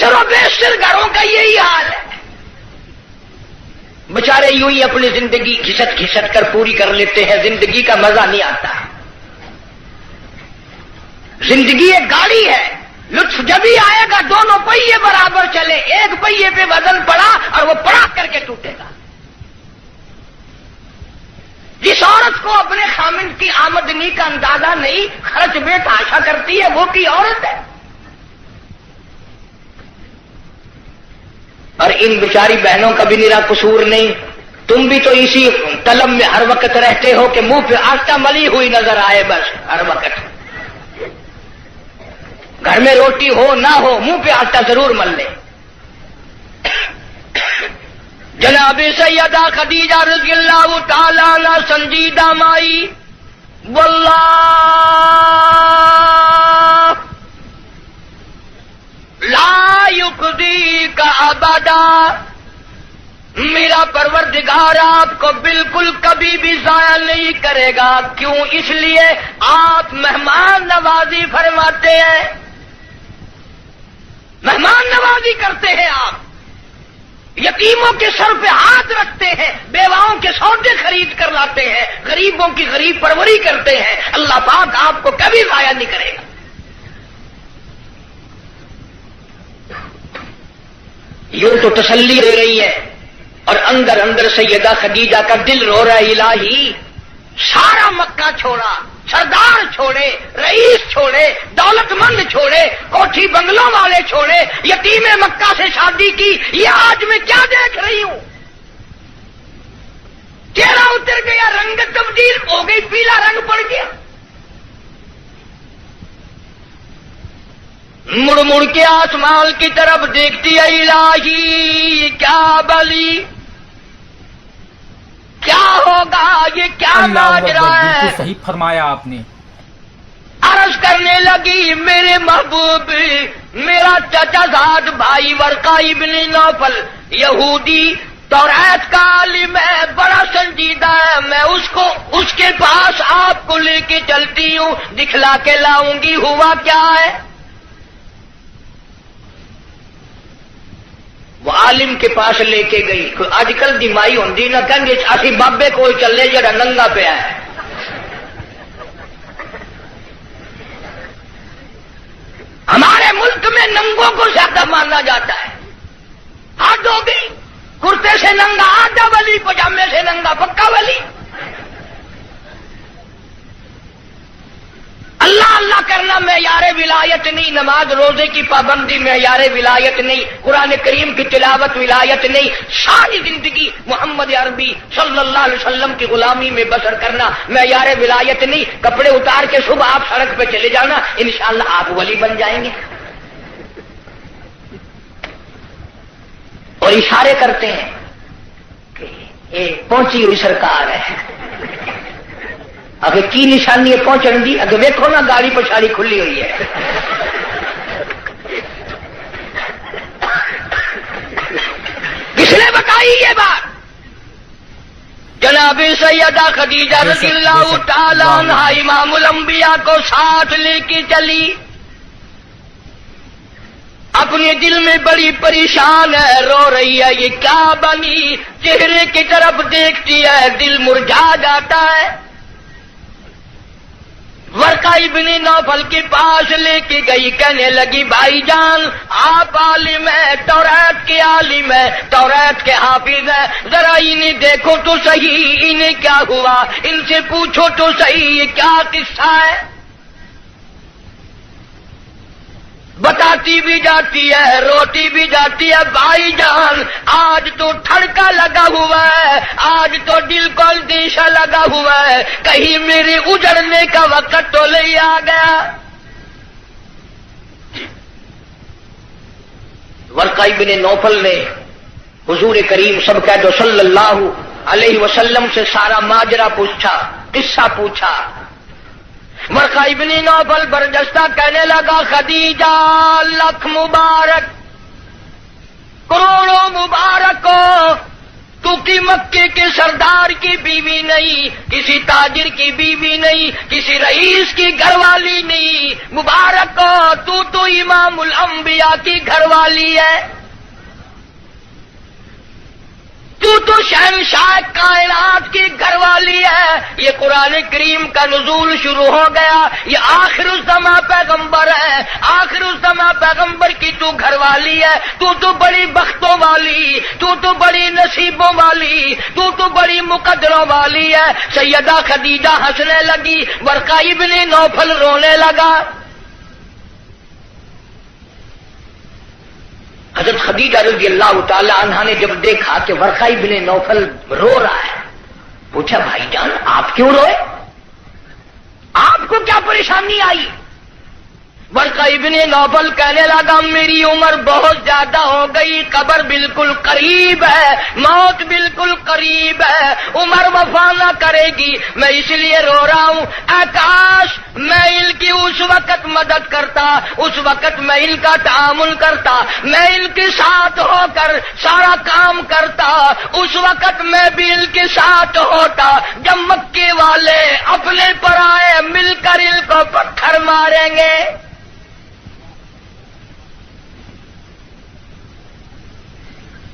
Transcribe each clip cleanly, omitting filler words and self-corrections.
اکثر و بیشتر گھروں کا یہی حال ہے. بیچارے یوں ہی اپنی زندگی گھسٹ گھسٹ کر پوری کر لیتے ہیں, زندگی کا مزہ نہیں آتا. زندگی ایک گاڑی ہے, لطف جب ہی آئے گا دونوں پہیے برابر چلے, ایک پہیے پہ وزن پڑا اور وہ پڑا کر کے ٹوٹے گا. جس عورت کو اپنے خامند کی آمدنی کا اندازہ نہیں, خرچ میں تاشا کرتی ہے, وہ کی عورت ہے. اور ان بیچاری بہنوں کا بھی نرا قصور نہیں. تم بھی تو اسی طلب میں ہر وقت رہتے ہو کہ منہ پہ آٹا ملی ہوئی نظر آئے, بس ہر وقت. گھر میں روٹی ہو نہ ہو منہ پہ آٹا ضرور مل لے. جناب سیدہ خدیجہ رضی اللہ تعالی عنہا سنجیدہ مائی, واللہ لا یخزیک ابدا, میرا پروردگار آپ کو بالکل کبھی بھی ضائع نہیں کرے گا. کیوں؟ اس لیے آپ مہمان نوازی فرماتے ہیں, مہمان نوازی کرتے ہیں آپ, یتیموں کے سر پہ ہاتھ رکھتے ہیں, بیواؤں کے سودے خرید کر لاتے ہیں, غریبوں کی غریب پروری کرتے ہیں. اللہ پاک آپ کو کبھی ضائع نہیں کرے گا. یوں تو تسلی دے رہی ہے, اور اندر اندر سیدہ خدیجہ کا دل رو رہا ہے, الہی سارا مکہ چھوڑا, سردار چھوڑے, رئیس چھوڑے, دولت مند چھوڑے, کوٹھی بنگلوں والے چھوڑے, یتیم مکہ سے شادی کی, یہ آج میں کیا دیکھ رہی ہوں. چہرہ اتر گیا, رنگ تبدیل ہو گئی, پیلا رنگ پڑ گیا. مڑ مڑ کے آسمان کی طرف دیکھتی ہے, الہی کیا بلی, کیا ہوگا, یہ کیا ماجرا ہے. بالکل صحیح فرمایا آپ نے. عرض کرنے لگی, میرے محبوب, میرا چچا زاد بھائی ورقہ ابن نوفل یہودی توریت کا عالم ہے, بڑا سنجیدہ ہے, میں اس کے پاس آپ کو لے کے چلتی ہوں, دکھلا کے لاؤں گی. ہوا کیا ہے؟ وہ عالم کے پاس لے کے گئی. آج کل دی مائی ہوندی نہ کہیں اسی بابے کوئی چلے جڑا ننگا پیا ہے. ہمارے ملک میں ننگوں کو زیادہ مانا جاتا ہے. حد ہو گئی, کرتے سے ننگا آدھا ولی, پجامے سے ننگا پکا ولی. اللہ اللہ کرنا معیار ولایت نہیں, نماز روزے کی پابندی معیار ولایت نہیں, قرآن کریم کی تلاوت ولایت نہیں. ساری زندگی محمد عربی صلی اللہ علیہ وسلم کی غلامی میں بسر کرنا معیار ولایت نہیں. کپڑے اتار کے صبح آپ سڑک پہ چلے جانا, انشاءاللہ آپ ولی بن جائیں گے. اور اشارے کرتے ہیں کہ یہ پہنچی ہوئی سرکار ہے. اگر کی نشانی ہے پہنچن دی, اگر ویکھو نا گاڑی پچھاڑی کھلی ہوئی ہے. کس نے بتائی یہ بات؟ جناب سیدہ خدیجہ رضی اللہ تعالی عنہا امام الانبیاء کو ساتھ لے کے چلی. اپنے دل میں بڑی پریشان ہے, رو رہی ہے, یہ کیا بنی. چہرے کی طرف دیکھتی ہے, دل مرجھا جاتا ہے. ورقہ ابن نوفل کے پاس لے کے گئی, کہنے لگی, بھائی جان آپ عالم ہیں, توریت کے عالم ہیں, توریت کے حافظ ہیں, ذرا انہیں دیکھو تو صحیح, انہیں کیا ہوا, ان سے پوچھو تو صحیح, یہ کیا قصہ ہے. بتاتی بھی جاتی ہے, روتی بھی جاتی ہے. بھائی جان آج تو ٹھڑکا لگا ہوا ہے, آج تو دل کو اندیشہ لگا ہوا ہے, کہیں میرے اجڑنے کا وقت تو نہیں آ گیا. ورقہ ابن نوفل نے حضور کریم سب کہہ دو صلی اللہ علیہ وسلم سے سارا ماجرا پوچھا, قصہ پوچھا. ورقہ ابن نوفل برجستہ کہنے لگا, خدیجہ لاکھ مبارک, کروڑوں مبارک ہو, تو کی مکے کے سردار کی بیوی نہیں، کسی تاجر کی بیوی نہیں، کسی رئیس کی گھر والی نہیں، مبارک ہو تو امام الانبیاء کی گھر والی ہے، تو شہنشاہ کائنات کی گھر والی ہے۔ یہ قرآن کریم کا نزول شروع ہو گیا، یہ آخر الزماں پیغمبر ہے، آخر الزماں پیغمبر کی تو گھر والی ہے، تو بڑی بختوں والی، تو بڑی نصیبوں والی، تو بڑی مقدروں والی ہے۔ سیدہ خدیجہ ہنسنے لگی، ورقہ ابن نوفل رونے لگا۔ حضرت خدیجہ رضی اللہ تعالی عنہا نے جب دیکھا کہ ورقہ ابن نوفل رو رہا ہے، پوچھا بھائی جان آپ کیوں روئے؟ آپ کو کیا پریشانی آئی؟ ورقہ ابن نوفل کہنے لگا میری عمر بہت زیادہ ہو گئی، قبر بالکل قریب ہے، موت بالکل قریب ہے، عمر وفا نہ کرے گی، میں اس لیے رو رہا ہوں۔ اے کاش میں ان کی اس وقت مدد کرتا، اس وقت میں ان کا تعامل کرتا، میں ان کے ساتھ ہو کر سارا کام کرتا، اس وقت میں بھی ان کے ساتھ ہوتا جب مکے والے اپنے پر آئے مل کر ان کو پتھر ماریں گے۔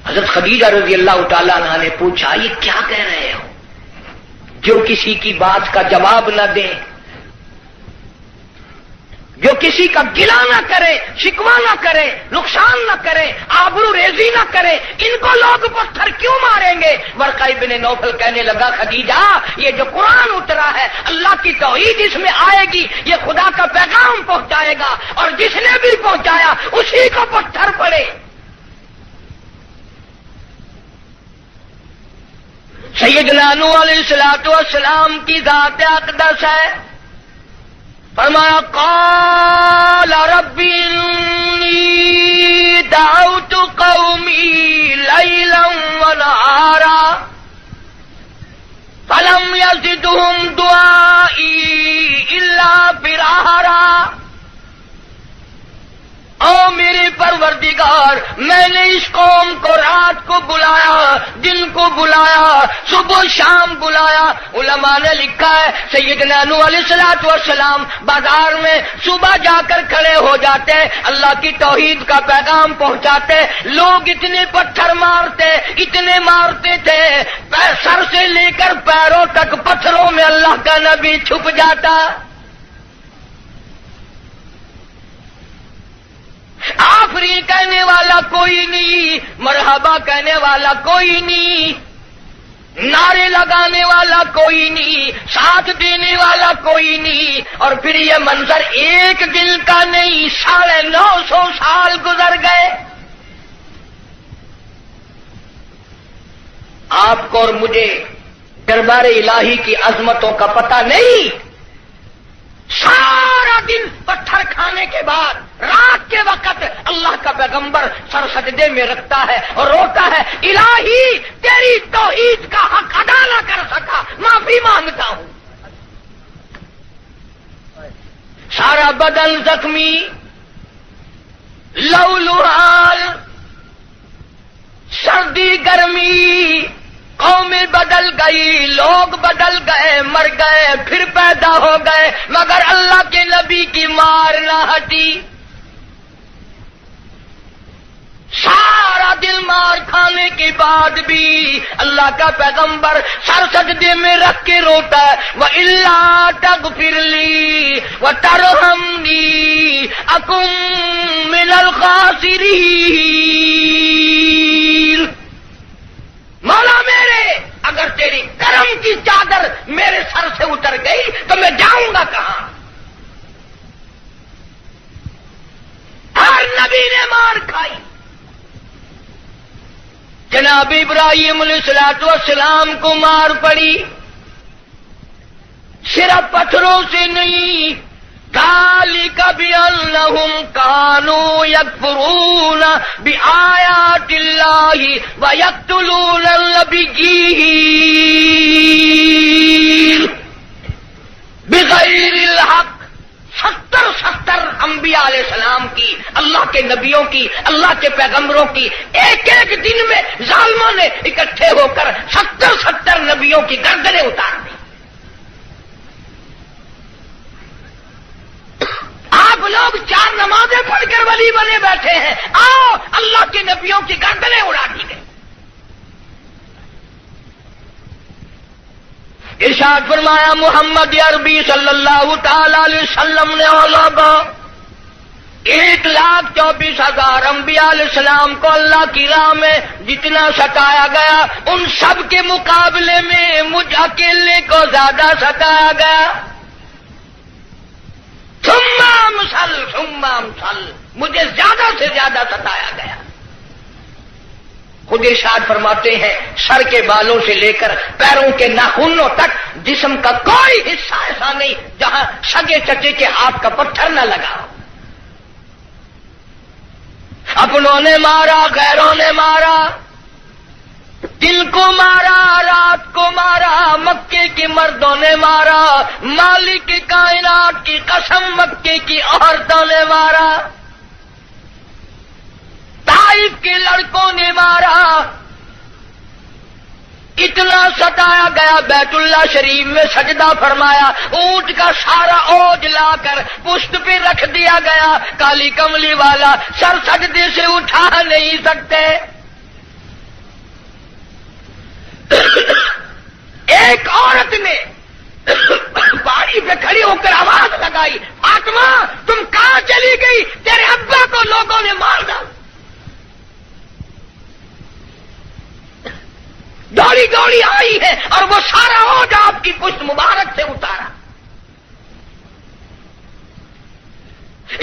حضرت خدیجہ رضی اللہ تعالیٰ عنہ نے پوچھا یہ کیا کہہ رہے ہو؟ جو کسی کی بات کا جواب نہ دیں، جو کسی کا گلہ نہ کرے، شکوہ نہ کرے، نقصان نہ کرے، آبرو ریزی نہ کرے، ان کو لوگ پتھر کیوں ماریں گے؟ ورقہ ابن نوفل کہنے لگا خدیجہ یہ جو قرآن اترا ہے اللہ کی توحید اس میں آئے گی، یہ خدا کا پیغام پہنچائے گا، اور جس نے بھی پہنچایا اسی کو پتھر پڑے۔ سیدنا نوح علیہ الصلوۃ والسلام کی ذات اقدس ہے، فرمایا قال رب انی دعوت قومی لیلا ونہارا فلم یزدہم دعائی الا فرارا۔ او میرے پروردگار میں نے اس قوم کو رات کو بلایا، دن کو بلایا، صبح شام بلایا۔ علماء نے لکھا ہے سیدنا نوح علیہ الصلوۃ والسلام بازار میں صبح جا کر کھڑے ہو جاتے، اللہ کی توحید کا پیغام پہنچاتے، لوگ اتنے پتھر مارتے، اتنے مارتے تھے، سر سے لے کر پیروں تک پتھروں میں اللہ کا نبی چھپ جاتا۔ آفرین کہنے والا کوئی نہیں، مرحبا کہنے والا کوئی نہیں، نعرے لگانے والا کوئی نہیں، ساتھ دینے والا کوئی نہیں، اور پھر یہ منظر ایک دن کا نہیں، 950 سال گزر گئے۔ آپ کو اور مجھے دربار الہی کی عظمتوں کا پتہ نہیں۔ سارا دن پتھر کھانے کے بعد رات کے وقت اللہ کا پیغمبر سر سجدے میں رکھتا ہے اور روتا ہے الہی تیری توحید کا حق ادا نہ کر سکا، معافی مانگتا ہوں۔ سارا بدن زخمی، لہولہال، سردی گرمی، قومیں بدل گئی، لوگ بدل گئے، مر گئے، پھر پیدا ہو گئے، مگر اللہ کے نبی کی مار نہ ہٹی۔ سارا دل مار کھانے کے بعد بھی اللہ کا پیغمبر سر سجدے میں رکھ کے روتا ہے، وَإِلَّا تَغْفِرْ لِي وَتَرْحَمْنِي أَكُن مِّنَ الْخَاسِرِينَ۔ مولا میرے اگر تیری کرم کی چادر میرے سر سے اتر گئی تو میں جاؤں گا کہاں؟ ہر نبی نے مار کھائی۔ جناب ابراہیم علیہ الصلوۃ والسلام کو مار پڑی، صرف پتھروں سے نہیں، ذالک بأنہم کانوا یکفرون بآیات اللہ ویقتلون النبیین بغیر الحق۔ 70 انبیاء انبیاء علیہ السلام کی، اللہ کے نبیوں کی، اللہ کے پیغمبروں کی ایک ایک دن میں ظالموں نے اکٹھے ہو کر 70 نبیوں کی گردنیں اتار دی۔ آپ لوگ 4 نمازیں پڑھ کر ولی بنے بیٹھے ہیں، آؤ اللہ کے نبیوں کی گردنیں اڑا دی گئی۔ ارشاد فرمایا محمد عربی صلی اللہ تعالی علیہ وسلم نے علماء 1,24,000 انبیاء علیہ السلام کو اللہ کی راہ میں جتنا ستایا گیا، ان سب کے مقابلے میں مجھ اکیلے کو زیادہ ستایا گیا۔ ثم امثل، مجھے زیادہ سے زیادہ ستایا گیا۔ خود ارشاد فرماتے ہیں سر کے بالوں سے لے کر پیروں کے ناخنوں تک جسم کا کوئی حصہ ایسا نہیں جہاں سگے چچے کے ہاتھ کا پتھر نہ لگا ہو۔ اپنوں نے مارا، غیروں نے مارا، دن کو مارا، رات کو مارا، مکے کے مردوں نے مارا، مالک کائنات کی قسم مکے کی عورتوں نے مارا، طائف کے لڑکوں نے مارا، اتنا ستایا گیا بیت اللہ شریف میں سجدہ فرمایا، اونٹ کا سارا اوج لا کر پشت پہ رکھ دیا گیا، کالی کملی والا سر سجدے سے اٹھا نہیں سکتے۔ ایک عورت نے پہاڑی پہ کھڑی ہو کر آواز لگائی، فاطمہ تم کہاں چلی گئی؟ تیرے ابا کو لوگوں نے مار ڈالا۔ دوڑی دوڑی آئی ہے اور وہ سارا اوج آپ کی پشت مبارک سے اتارا۔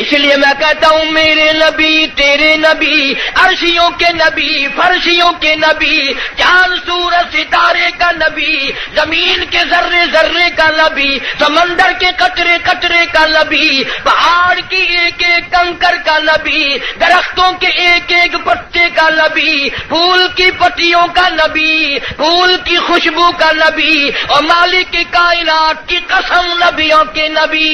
اس لیے میں کہتا ہوں میرے نبی تیرے نبی، عرشیوں کے نبی، فرشیوں کے نبی، چاند سورج ستارے کا نبی، زمین کے ذرے ذرے کا نبی، سمندر کے قطرے قطرے کا نبی، پہاڑ کی ایک ایک کنکر کا نبی، درختوں کے ایک ایک پتے کا نبی، پھول کی پتیوں کا نبی، پھول کی خوشبو کا نبی، اور مالک کائنات کی قسم نبیوں کے نبی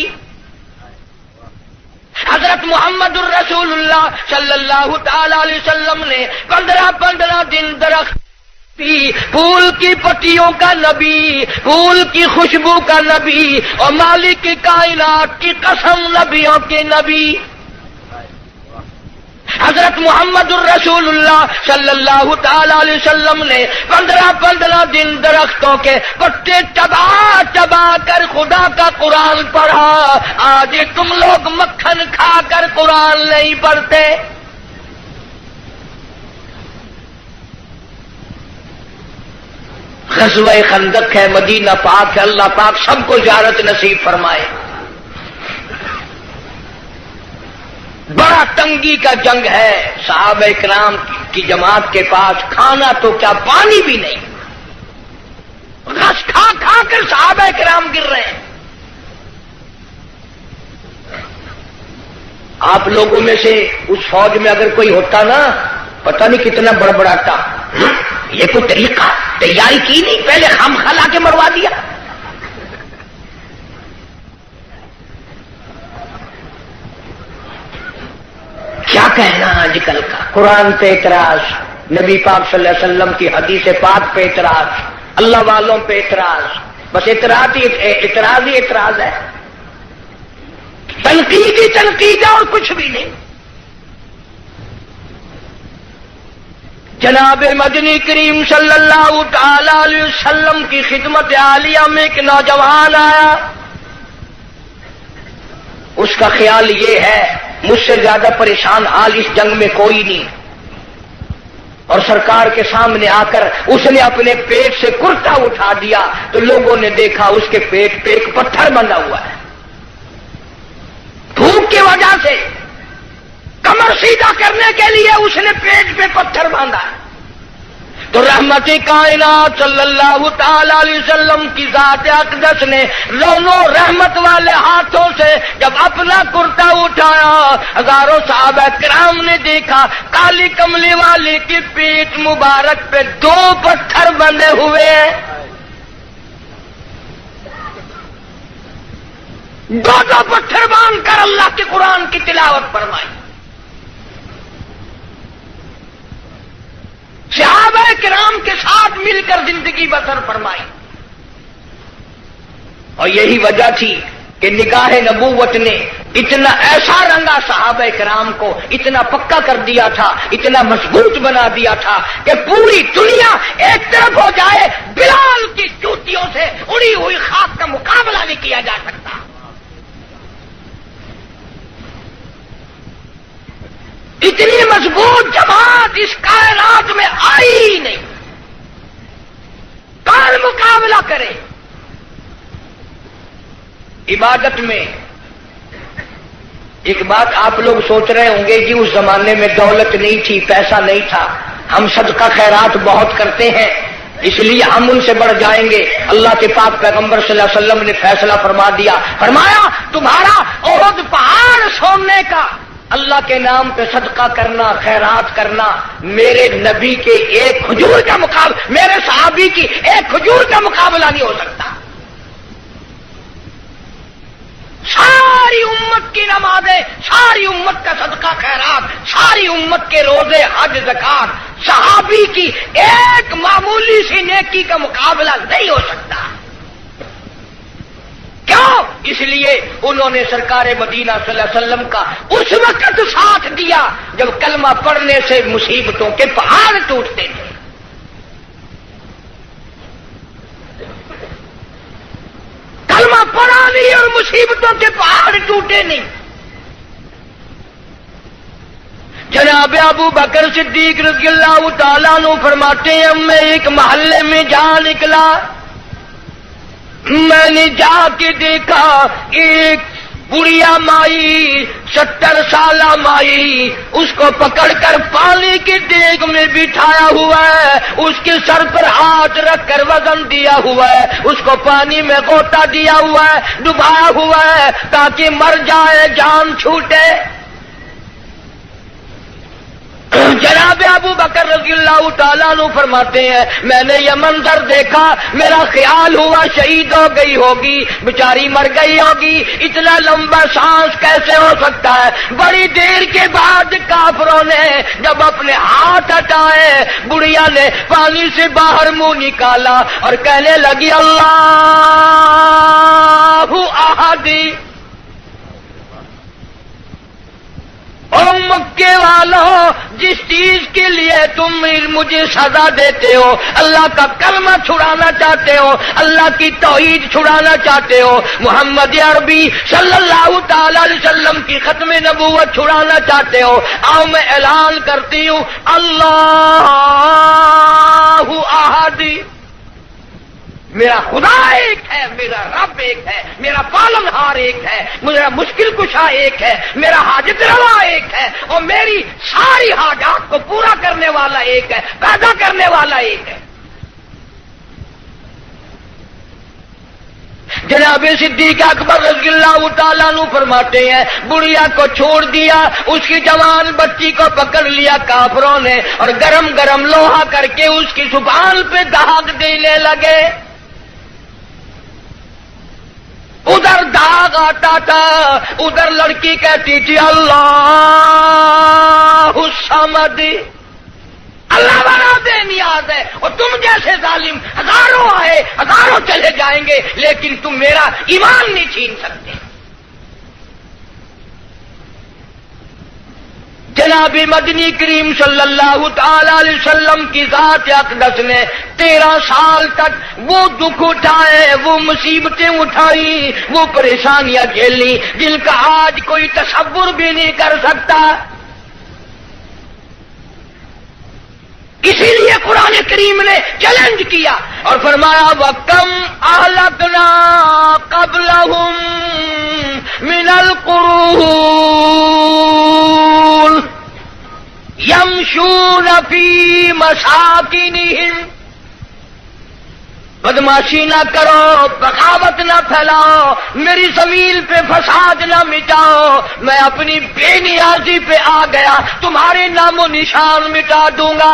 حضرت محمد الرسول اللہ صلی اللہ تعالی علیہ وسلم نے 15 دن درخت پی، پھول کی پتیوں کا نبی، پھول کی خوشبو کا نبی، اور مالک کائنات کی قسم نبیوں کے نبی حضرت محمد الرسول اللہ صلی اللہ تعالی علیہ وسلم نے 15 دن درختوں کے پتے چبا کر خدا کا قرآن پڑھا۔ آج تم لوگ مکھن کھا کر قرآن نہیں پڑھتے۔ غزوہ خندق ہے، مدینہ پاک ہے، اللہ پاک سب کو زیارت نصیب فرمائے۔ بڑا تنگی کا جنگ ہے، صحابہ کرام کی جماعت کے پاس کھانا تو کیا پانی بھی نہیں، رس کھا کھا کر صحابہ کرام گر رہے ہیں۔ آپ لوگوں میں سے اس فوج میں اگر کوئی ہوتا نا، پتہ نہیں کتنا بڑبڑاتا، یہ کوئی طریقہ تیاری کی نہیں، پہلے خام خلا کے مروا دیا۔ کیا کہنا آج کل کا، قرآن پہ اعتراض، نبی پاک صلی اللہ علیہ وسلم کی حدیث پاک پہ اعتراض، اللہ والوں پہ اعتراض، بس اعتراض ہی اعتراض ہے، تنقید ہی تنقید ہے اور کچھ بھی نہیں۔ جناب مدنی کریم صلی اللہ تعالی علیہ وسلم کی خدمت عالیہ میں ایک نوجوان آیا، اس کا خیال یہ ہے مجھ سے زیادہ پریشان حال اس جنگ میں کوئی نہیں، اور سرکار کے سامنے آ کر اس نے اپنے پیٹ سے کرتا اٹھا دیا تو لوگوں نے دیکھا اس کے پیٹ پہ ایک پتھر بندھا ہوا ہے، بھوک کی وجہ سے کمر سیدھا کرنے کے لیے اس نے پیٹ پہ پتھر باندھا ہے۔ تو رحمت کائنات صلی اللہ تعالی علیہ وسلم کی ذات اقدس نے دونوں رحمت والے ہاتھوں سے جب اپنا کرتا اٹھایا، ہزاروں صحابہ کرام نے دیکھا کالی کملی والی کی پیٹ مبارک پہ 2 پتھر بندھے ہوئے ہیں۔ دو پتھر باندھ کر اللہ کے قرآن کی تلاوت فرمائی. صحابہ کرام کے ساتھ مل کر زندگی بسر فرمائی. اور یہی وجہ تھی کہ نگاہ نبوت نے اتنا ایسا رنگا صحابہ کرام کو، اتنا پکا کر دیا تھا، اتنا مضبوط بنا دیا تھا کہ پوری دنیا ایک طرف ہو جائے، بلال کی جوتیوں سے اڑی ہوئی خاک کا مقابلہ نہیں کیا جا سکتا. اتنی مضبوط جماعت اس کائنات میں آئی ہی نہیں. کون مقابلہ کرے؟ عبادت میں ایک بات آپ لوگ سوچ رہے ہوں گے جی اس زمانے میں دولت نہیں تھی، پیسہ نہیں تھا، ہم صدقہ خیرات بہت کرتے ہیں اس لیے ہم ان سے بڑھ جائیں گے. اللہ کے پاک پیغمبر صلی اللہ علیہ وسلم نے فیصلہ فرما دیا، فرمایا تمہارا احد پہاڑ سونے کا اللہ کے نام پہ صدقہ کرنا، خیرات کرنا، میرے نبی کے ایک کھجور کا مقابلہ، میرے صحابی کی ایک کھجور کا مقابلہ نہیں ہو سکتا. ساری امت کی نمازیں، ساری امت کا صدقہ خیرات، ساری امت کے روزے، حج، زکات، صحابی کی ایک معمولی سی نیکی کا مقابلہ نہیں ہو سکتا. کیوں؟ اس لیے انہوں نے سرکار مدینہ صلی اللہ علیہ وسلم کا اس وقت ساتھ دیا جب کلمہ پڑھنے سے مصیبتوں کے پہاڑ ٹوٹتے تھے. کلمہ پڑھا نہیں اور مصیبتوں کے پہاڑ ٹوٹے نہیں. جناب ابو بکر صدیق رضی اللہ تعالیٰ عنہ فرماتے ہیں میں ایک محلے میں جا نکلا، میں نے جا کے دیکھا ایک بڑھیا مائی، 70 سالہ مائی، اس کو پکڑ کر پانی کے دیگ میں بٹھایا ہوا ہے، اس کے سر پر ہاتھ رکھ کر وزن دیا ہوا ہے، اس کو پانی میں غوطہ دیا ہوا ہے، ڈبایا ہوا ہے تاکہ مر جائے، جان چھوٹے. جناب ابو بکر رضی اللہ تعالیٰ عنہ فرماتے ہیں میں نے یہ منظر دیکھا، میرا خیال ہوا شہید ہو گئی ہوگی، بیچاری مر گئی ہوگی، اتنا لمبا سانس کیسے ہو سکتا ہے. بڑی دیر کے بعد کافروں نے جب اپنے ہاتھ ہٹائے، بڑھیا نے پانی سے باہر منہ نکالا اور کہنے لگی اللہ احد. او مکے والوں، جس چیز کے لیے تم مجھے سزا دیتے ہو، اللہ کا کلمہ چھڑانا چاہتے ہو، اللہ کی توحید چھڑانا چاہتے ہو، محمد عربی صلی اللہ تعالی علیہ وسلم کی ختم نبوت چھڑانا چاہتے ہو، آؤ میں اعلان کرتی ہوں اللہ احد. میرا خدا ایک ہے، میرا رب ایک ہے، میرا پالنہار ایک ہے، میرا مشکل کشا ایک ہے، میرا حاجت روا ایک ہے، اور میری ساری حاجات کو پورا کرنے والا ایک ہے، پیدا کرنے والا ایک ہے. جناب صدیق اکبر رضی اللہ تعالیٰ عنہ فرماتے ہیں بڑھیا کو چھوڑ دیا، اس کی جوان بچی کو پکڑ لیا کافروں نے اور گرم گرم لوہا کر کے اس کی زبان پہ داغ دینے لگے. ادھر داغ آتا تھا، ادھر لڑکی کہتی تھی اللہ الصمد، اللہ بنا بے نیاز ہے. اور تم جیسے ظالم ہزاروں آئے، ہزاروں چلے جائیں گے، لیکن تم میرا ایمان نہیں چھین سکتے. جناب مدنی کریم صلی اللہ تعالی علیہ وسلم کی ذات اقدس نے 13 سال تک وہ دکھ اٹھائے، وہ مصیبتیں اٹھائی، وہ پریشانیاں جھیلی جن کا آج کوئی تصور بھی نہیں کر سکتا. اسی لیے قرآن کریم نے چیلنج کیا اور فرمایا وَكَمْ أَهْلَكْنَا قَبْلَهُمْ مِنَ الْقُرُونِ يَمْشُونَ فِي مَسَاكِنِهِمْ. بدماشی نہ کرو، بغاوت نہ پھیلاؤ، میری زمین پہ فساد نہ مٹاؤ. میں اپنی بے نیازی پہ آ گیا، تمہارے نام و نشان مٹا دوں گا.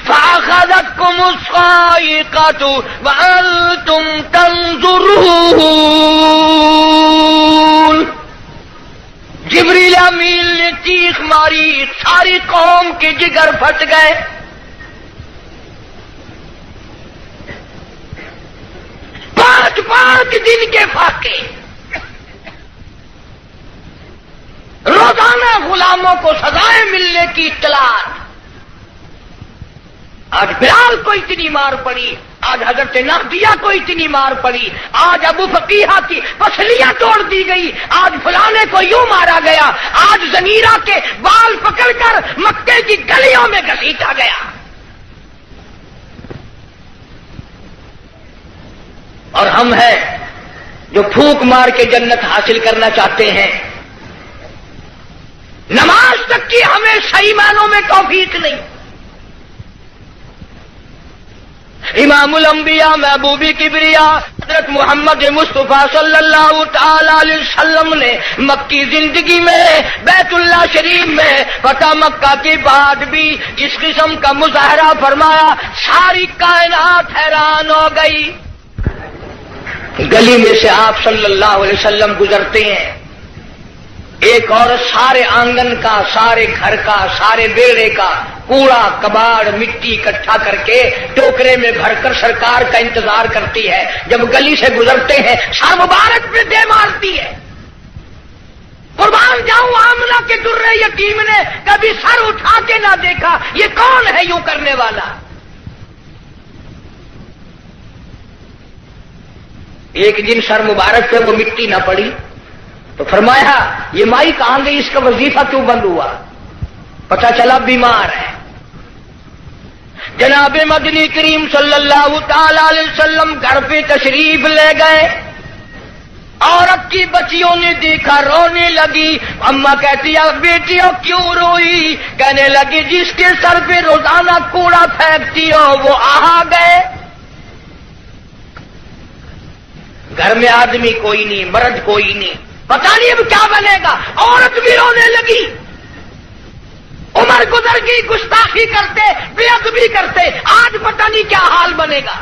فَأَخَذَتْكُمُ الصَّاعِقَةُ وَأَنْتُمْ تَنظُرُونَ. ساری قوم کے جگر پھٹ گئے. پانچ دن کے فاقے, روزانہ غلاموں کو سزائیں ملنے کی اطلاعات. آج بلال کو اتنی مار پڑی, آج حضرت نافیہ کو اتنی مار پڑی, آج ابو فقیہ کی پسلیاں توڑ دی گئی, آج فلانے کو یوں مارا گیا, آج زمیرہ کے بال پکڑ کر مکے کی گلیوں میں گھسیٹا گیا. اور ہم ہیں جو پھونک مار کے جنت حاصل کرنا چاہتے ہیں. نماز تک کی ہمیں صحیح معنوں میں توفیق نہیں. امام الانبیاء محبوب کبریا حضرت محمد مصطفیٰ صلی اللہ تعالی علیہ وسلم نے مکی زندگی میں بیت اللہ شریف میں فتح مکہ کے بعد بھی اس قسم کا مظاہرہ فرمایا, ساری کائنات حیران ہو گئی. گلی میں سے آپ صلی اللہ علیہ وسلم گزرتے ہیں, ایک عورت سارے آنگن کا, سارے گھر کا, سارے بیڑے کا کوڑا کباڑ مٹی اکٹھا کر کے ٹوکرے میں بھر کر سرکار کا انتظار کرتی ہے. جب گلی سے گزرتے ہیں سر مبارک پہ دے مارتی ہے. قربان جاؤں آمنہ کے درے یتیم نے کبھی سر اٹھا کے نہ دیکھا, یہ کون ہے یوں کرنے والا. ایک دن سر مبارک پہ وہ مٹی نہ پڑی تو فرمایا یہ مائی کہاں گئی, اس کا وظیفہ کیوں بند ہوا؟ پتہ چلا بیمار ہے. جناب مدنی کریم صلی اللہ تعالی علیہ وسلم گھر پہ تشریف لے گئے. عورت کی بچیوں نے دیکھا, رونے لگی. اماں کہتی ہے بیٹیوں کیوں روئی؟ کہنے لگی جس کے سر پہ روزانہ کوڑا پھینکتی ہو وہ آ گئے. گھر میں آدمی کوئی نہیں, مرد کوئی نہیں, پتہ نہیں اب کیا بنے گا. عورت بھی رونے لگی. عمر گزر گئی, گستاخی کرتے, بے ادبی کرتے, آج پتہ نہیں کیا حال بنے گا.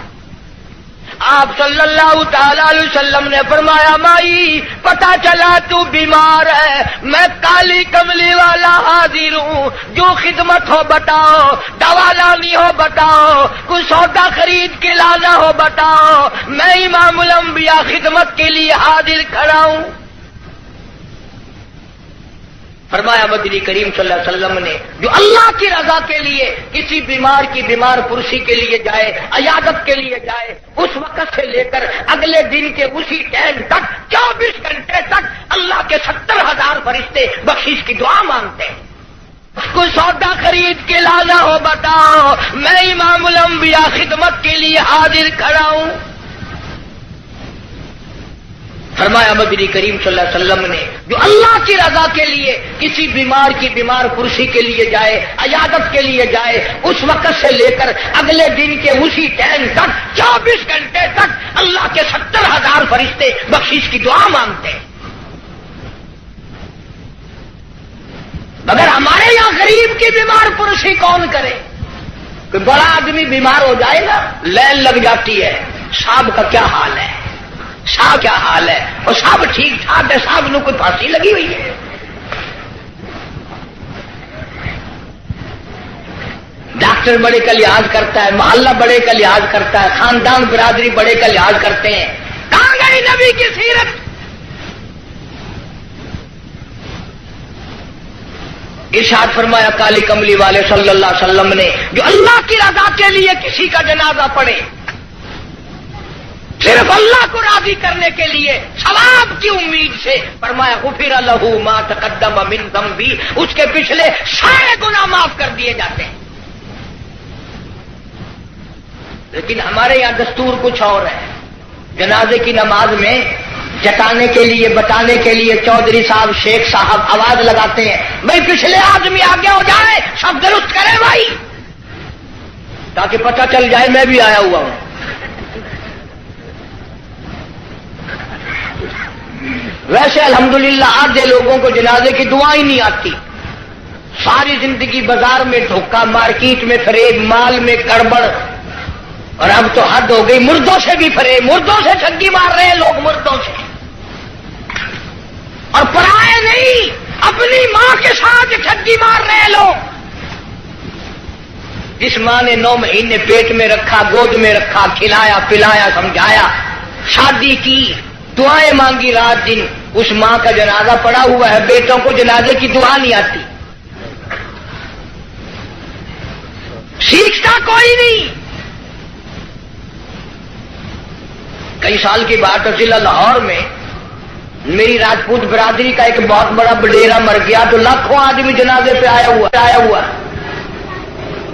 آپ صلی اللہ تعالی علیہ وسلم نے فرمایا مائی پتہ چلا تو بیمار ہے, میں کالی کملی والا حاضر ہوں, جو خدمت ہو بتاؤ, دوا لانی ہو بتاؤ, کوئی سودا خرید کے لانا ہو بتاؤ, میں امام الانبیاء خدمت کے لیے حاضر کھڑا ہوں. فرمایا مدنی کریم صلی اللہ علیہ وسلم نے جو اللہ کی رضا کے لیے کسی بیمار کی بیمار پرسی کے لیے جائے, عیادت کے لیے جائے, اس وقت سے لے کر اگلے دن کے اسی ٹائم تک 24 گھنٹے تک اللہ کے 70,000 فرشتے بخشش کی دعا مانگتے ہیں. کوئی سودا خرید کے لانا ہو بتاؤ, میں امام الانبیاء خدمت کے لیے حاضر کھڑا ہوں. فرمایا مدنی کریم صلی اللہ علیہ وسلم نے جو اللہ کی رضا کے لیے کسی بیمار کی بیمار پرسی کے لیے جائے, عیادت کے لیے جائے, اس وقت سے لے کر اگلے دن کے اسی ٹائم تک 24 گھنٹے تک اللہ کے 70,000 فرشتے بخشش کی دعا مانگتے ہیں. مگر ہمارے یہاں غریب کی بیمار پرسی کون کرے؟ کوئی بڑا آدمی بیمار ہو جائے گا, لائن لگ جاتی ہے, صاحب کا کیا حال ہے, صاحب کیا حال ہے, اور صاحب ٹھیک ٹھاک ہے, صاحب نے کوئی پھانسی لگی ہوئی ہے. ڈاکٹر بڑے کا لحاظ کرتا ہے, محلہ بڑے کا لحاظ کرتا ہے, خاندان برادری بڑے کا لحاظ کرتے ہیں. کہاں گئی نبی کی سیرت؟ ارشاد فرمایا کالی کملی والے صلی اللہ علیہ وسلم نے جو اللہ کی رضا کے لیے کسی کا جنازہ پڑھے, صرف اللہ کو راضی کرنے کے لیے, ثواب کی امید سے, فرمایا غفر لہ ما تقدم من ذنبی, اس کے پچھلے سارے گناہ معاف کر دیے جاتے ہیں. لیکن ہمارے یہاں دستور کچھ اور ہے. جنازے کی نماز میں جتانے کے لیے, بتانے کے لیے چودھری صاحب, شیخ صاحب آواز لگاتے ہیں, بھائی پچھلے آدمی آگے ہو جائے, سب درست کرے بھائی, تاکہ پتہ چل جائے میں بھی آیا ہوا ہوں. ویسے الحمدللہ آدھے لوگوں کو جنازے کی دعا ہی نہیں آتی. ساری زندگی بازار میں دھوکہ, مارکیٹ میں فریب, مال میں گڑبڑ, اور اب تو حد ہو گئی, مردوں سے بھی فریب, مردوں سے ٹھگی مار رہے ہیں لوگ, مردوں سے. اور پرائے نہیں, اپنی ماں کے ساتھ ٹھگی مار رہے ہیں لوگ. جس ماں نے 9 مہینے پیٹ میں رکھا، گود میں رکھا، کھلایا پلایا سمجھایا، شادی کی، دعائیں مانگی رات دن، اس ماں کا جنازہ پڑا ہوا ہے، بیٹوں کو جنازے کی دعا نہیں آتی، سیکھتا کوئی نہیں۔ کئی سال کی بات ہے، ضلع لاہور میں میری راجپوت برادری کا ایک بہت بڑا بڈیرا مر گیا تو لاکھوں آدمی جنازے پہ آیا ہوا۔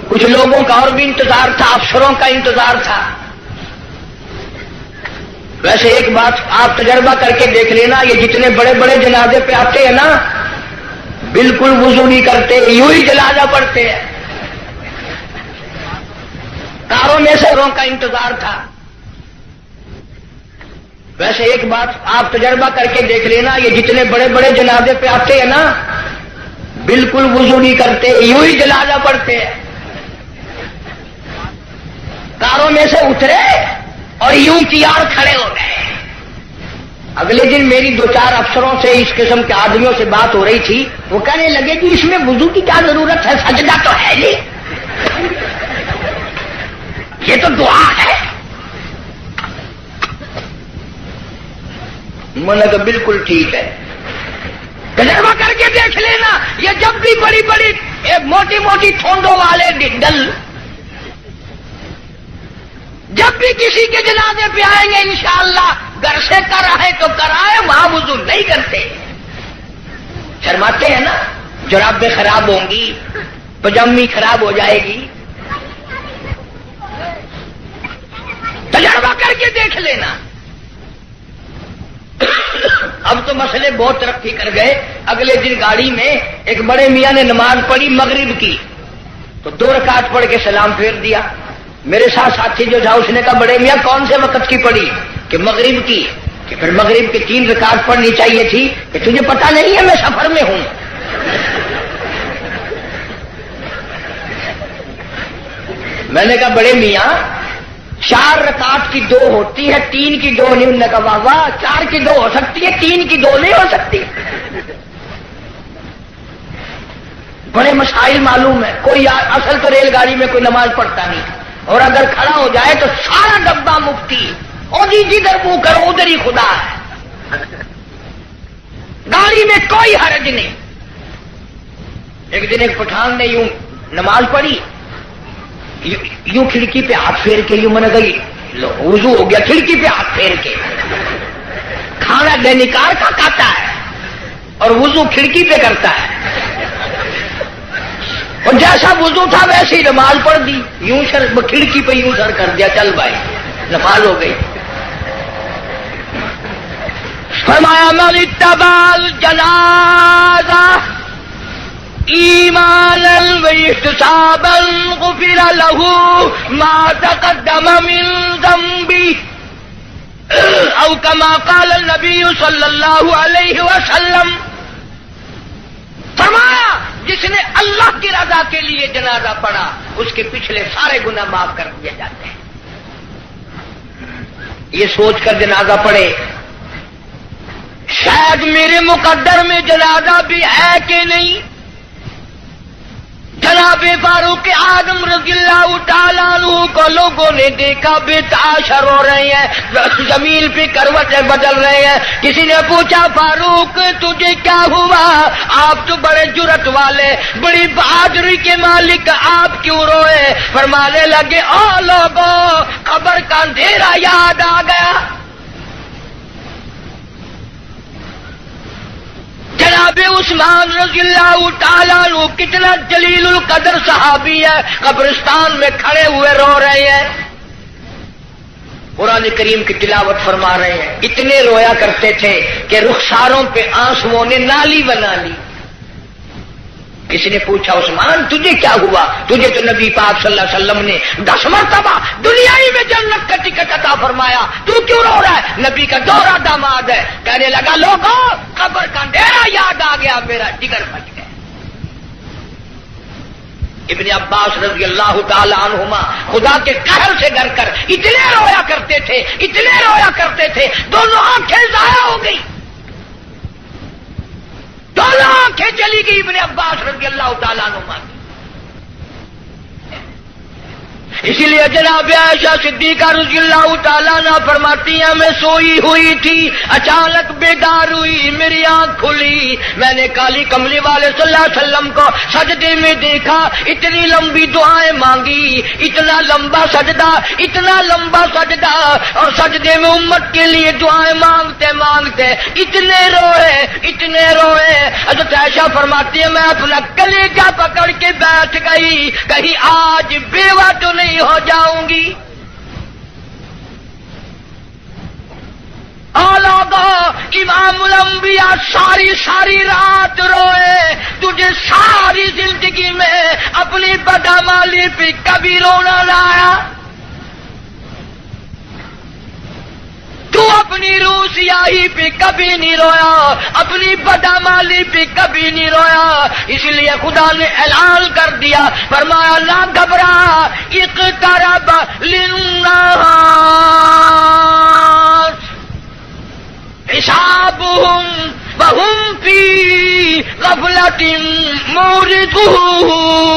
کچھ لوگوں کا اور بھی انتظار تھا، افسروں کا انتظار تھا۔ ویسے ایک بات آپ تجربہ کر کے دیکھ لینا، یہ جتنے بڑے بڑے جنازے پہ آتے ہیں نا، بالکل وضو نہیں کرتے، یوں ہی جنازہ پڑھتے ہیں۔ کاروں میں سروں کا انتظار تھا۔ ویسے ایک بات آپ تجربہ کر کے دیکھ لینا، یہ جتنے بڑے بڑے جنازے پہ آتے ہیں نا، بالکل وضو نہیں کرتے، یوں ہی جنازہ پڑھتے ہیں۔ کاروں میں سے اترے اور یوں تیار کھڑے ہو گئے۔ اگلے دن میری 2-4 افسروں سے، اس قسم کے آدمیوں سے بات ہو رہی تھی، وہ کہنے لگے کہ اس میں وضو کی کیا ضرورت ہے، سجدہ تو ہے نہیں، یہ تو دعا ہے۔ میں نے کہا بالکل ٹھیک ہے، تجربہ کر کے دیکھ لینا، یہ جب بھی بڑی بڑی موٹی موٹی ٹھونڈوں والے ڈل جب بھی کسی کے جنازے پہ آئیں گے انشاءاللہ، گھر سے کرائے تو کرائے، وہاں وضو نہیں کرتے، شرماتے ہیں نا، جرابیں خراب ہوں گی، پجامی خراب ہو جائے گی، تجربہ کر کے دیکھ لینا۔ اب تو مسئلے بہت ترقی کر گئے۔ اگلے دن گاڑی میں ایک بڑے میاں نے نماز پڑھی مغرب کی، تو 2 رکعت پڑھ کے سلام پھیر دیا۔ میرے ساتھ ساتھی جو تھا اس نے کہا بڑے میاں کون سے وقت کی پڑھی؟ کہ مغرب کی۔ کہ پھر مغرب کی 3 رکعت پڑھنی چاہیے تھی۔ کہ تجھے پتا نہیں ہے میں سفر میں ہوں؟ میں نے کہا بڑے میاں 4 رکعت کی 2 ہوتی ہے، 3 کی 2 نہیں۔ انہوں نے کہا واہ واہ، 4 کی 2 ہو سکتی ہے، 3 کی 2 نہیں ہو سکتی۔ بڑے مسائل معلوم ہے۔ کوئی اصل تو ریل گاڑی میں کوئی نماز پڑھتا نہیں، اور اگر کھڑا ہو جائے تو سارا ڈبہ مفتی، اور جدھر منہ کرو ادھر ہی خدا ہے۔ گاڑی میں کوئی حرج نہیں۔ ایک دن ایک پٹھان نے یوں نماز پڑھی، یوں کھڑکی پہ ہاتھ پھیر کے، یوں میں نے کہا وضو ہو گیا، کھڑکی پہ ہاتھ پھیر کے۔ کھانا دینکار کا کھاتا ہے اور وضو کھڑکی پہ کرتا ہے، اور جیسا وضو تھا ویسے ہی نماز پڑھ دی، یوں سر کھڑکی پہ یوں سر کر دیا، چل بھائی نماز ہو گئی۔ فرمایا من اتبع الجنازہ ایمانا واحتسابا غفر له ما تقدم من ذنبه او كما قال النبي صلی اللہ علیہ وسلم۔ فرمایا جس نے اللہ کی رضا کے لیے جنازہ پڑھا اس کے پچھلے سارے گناہ معاف کر دیے جاتے ہیں۔ یہ سوچ کر جنازہ پڑھے شاید میرے مقدر میں جنازہ بھی ہے کہ نہیں۔ جناب فاروق اعظم رضی اللہ تعالیٰ عنہ کو لوگوں نے دیکھا بے تاشر ہو رہے ہیں، زمین پہ کروٹیں بدل رہے ہیں۔ کسی نے پوچھا فاروق تجھے کیا ہوا؟ آپ تو بڑے جرت والے، بڑی بہادری کے مالک، آپ کیوں روئے؟ فرمانے لگے او لوگوں، قبر کا اندھیرا یاد آ گیا۔ جناب عثمان رضی اللہ تعالیٰ عنہ کتنا جلیل القدر صحابی ہے، قبرستان میں کھڑے ہوئے رو رہے ہیں، قرآن کریم کی تلاوت فرما رہے ہیں۔ اتنے رویا کرتے تھے کہ رخساروں پہ آنسوؤں نے نالی بنا لی۔ کسی نے پوچھا عثمان تجھے کیا ہوا؟ تجھے تو نبی پاک صلی اللہ علیہ وسلم نے 10 مرتبہ دنیائی میں جنت کا ٹکٹ عطا فرمایا، تو کیوں رو رہا ہے؟ نبی کا دوہرا داماد ہے۔ کہنے لگا لوگوں قبر کا اندھیرا یاد آ گیا، میرا جگر پھٹ گیا۔ ابن عباس رضی اللہ تعالی عنہما خدا کے قہر سے ڈر کر اتنے رویا کرتے تھے، اتنے رویا کرتے تھے، دونوں آنکھیں ضائع ہو گئی، دونوں آنکھیں چلی گئی ابن عباس رضی اللہ تعالیٰ عنہما کی۔ اسی لیے جناب عائشہ صدیقہ رضی اللہ تعالیٰ عنہ فرماتی ہیں میں سوئی ہوئی تھی، اچانک بیدار ہوئی، میری آنکھ کھلی، میں نے کالی کملی والے صلی اللہ علیہ وسلم کو سجدے میں دیکھا، اتنی لمبی دعائیں مانگی، اتنا لمبا سجدہ، اتنا لمبا سجدہ، اور سجدے میں امت کے لیے دعائیں مانگتے مانگتے اتنے روئے، اتنے روئے۔ حضرت عائشہ فرماتی ہے میں اپنا کلیجہ پکڑ کے بیٹھ گئی، کہیں آج بیوہ تو نہیں ہو جاؤں گی۔ لوگوں امام الانبیاء ساری رات روئے، تجھے ساری زندگی میں اپنی بدعمالی پہ کبھی رونا نہ آیا؟ تو اپنی روح سیاہی پہ کبھی نہیں رویا، اپنی بدعمالی پہ کبھی نہیں رویا، اس لیے خدا نے اعلان کر دیا، فرمایا نہ گھبرا، اقترب للناس حسابهم وهم في غفلة معرضون۔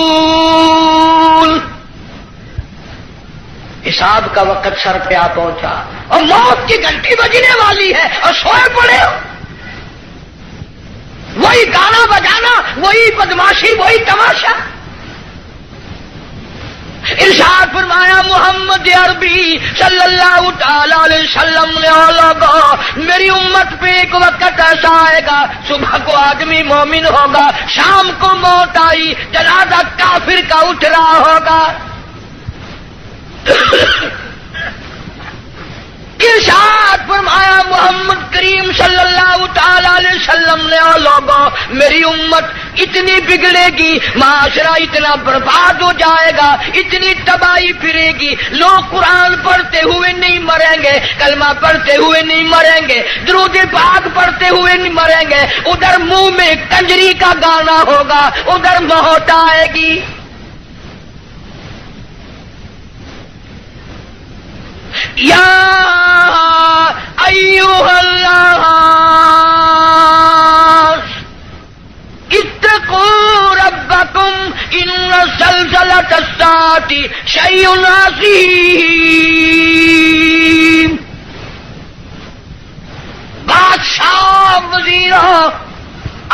حساب کا وقت سر پہ آ پہنچا اور موت کی گھنٹی بجنے والی ہے اور سوئے پڑے ہو، وہی گانا بجانا، وہی بدماشی، وہی تماشا۔ ارشاد فرمایا محمد عربی صلی اللہ تعالی علیہ وسلم نے لوگوں میری امت پہ ایک وقت ایسا آئے گا، صبح کو آدمی مومن ہوگا، شام کو موت آئی جنازہ کافر کا اٹھ رہا ہوگا۔ ارشاد فرمایا محمد کریم صلی اللہ تعالی علیہ وسلم نے لوگوں میری امت اتنی بگڑے گی، معاشرہ اتنا برباد ہو جائے گا، اتنی تباہی پھرے گی، لوگ قرآن پڑھتے ہوئے نہیں مریں گے، کلمہ پڑھتے ہوئے نہیں مریں گے، درود پاک پڑھتے ہوئے نہیں مریں گے، ادھر منہ میں کنجری کا گانا ہوگا، ادھر موت آئے گی۔ یا ایھا الناس اتقوا ربکم ان زلزلۃ الساعۃ شیء عظیم۔ بادشاہ، وزیروں،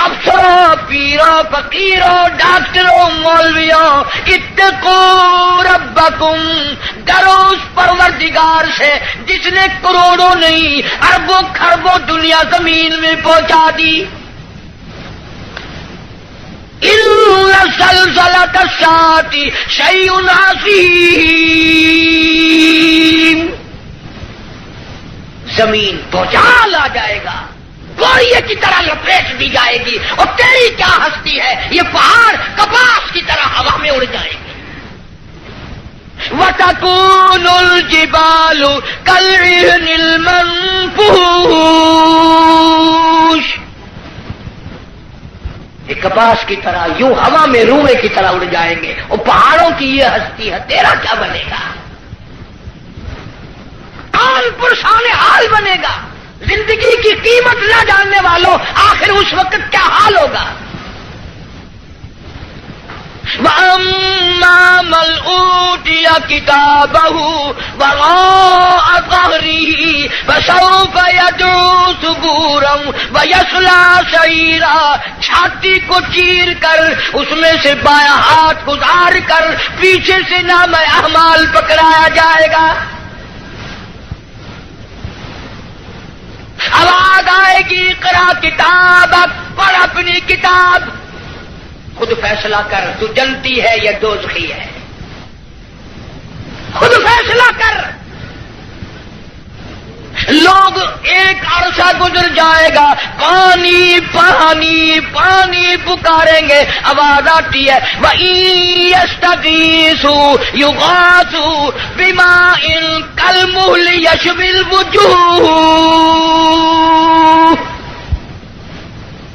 افسروں، پیروں، فقیروں، ڈاکٹروں، مولویوں، اتقوا ربکم، ڈرو اس پروردگار سے جس نے کروڑوں نہیں اربوں خربوں دنیا زمین میں پہنچا دی۔ ان زلزلۃ الساعۃ شیء عظیم، زمین بھوچال آ جائے گا، گوریے کی طرح لپیٹ دی جائے گی، اور تیری کیا ہستی ہے، یہ پہاڑ کپاس کی طرح ہوا میں اڑ جائے گی۔ وَتَكُونُ الْجِبَالُ كَالْعِهْنِ الْمَنفُوشِ، یہ کپاس کی طرح یوں ہوا میں روئے کی طرح اڑ جائیں گے، اور پہاڑوں کی یہ ہستی ہے، تیرا کیا بنے گا؟ حال پرسان حال بنے گا۔ زندگی کی قیمت نہ جاننے والوں آخر اس وقت کیا حال ہوگا؟ وَأَمَّا مَنْ أُوتِيَ كِتَابَهُ وَرَاءَ ظَهْرِهِ فَسَوْفَ يَدْعُو ثُبُورًا وَيَصْلَىٰ سَعِيرًا، چھاتی کو چیر کر اس میں سے بایاں ہاتھ گزار کر پیچھے سے نام اعمال پکڑایا جائے گا۔ آواز آئے گی اقرا کتابک، پڑھ اپنی کتاب، خود فیصلہ کر تو جنتی ہے یا دوزخی ہے، خود فیصلہ کر۔ لوگ ایک عرصہ گزر جائے گا، پانی پانی پانی پکاریں گے، آواز آتی ہے وَإِن يَسْتَغِيثُوا يُغَاثُوا بِمَاءٍ كَالْمُهْلِ يَشْوِي الْوُجُوهَ،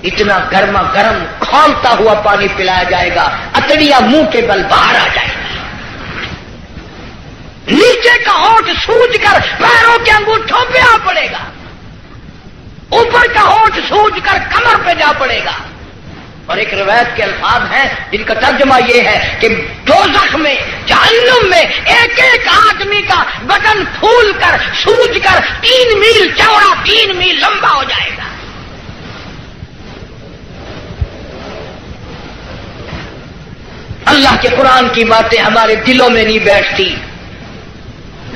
اتنا گرما گرم کھولتا ہوا پانی پلایا جائے گا، اتڑیاں منہ کے بل باہر آ جائے گا، نیچے کا ہونٹ سوج کر پیروں کے انگوٹھوں پہ آ پڑے گا، اوپر کا ہونٹ سوج کر کمر پہ جا پڑے گا۔ اور ایک روایت کے الفاظ ہیں جن کا ترجمہ یہ ہے کہ دوزخ میں، جہنم میں ایک ایک آدمی کا بدن پھول کر سوج کر 3 میل چوڑا 3 میل لمبا ہو جائے گا۔ اللہ کے قرآن کی باتیں ہمارے دلوں میں نہیں بیٹھتی۔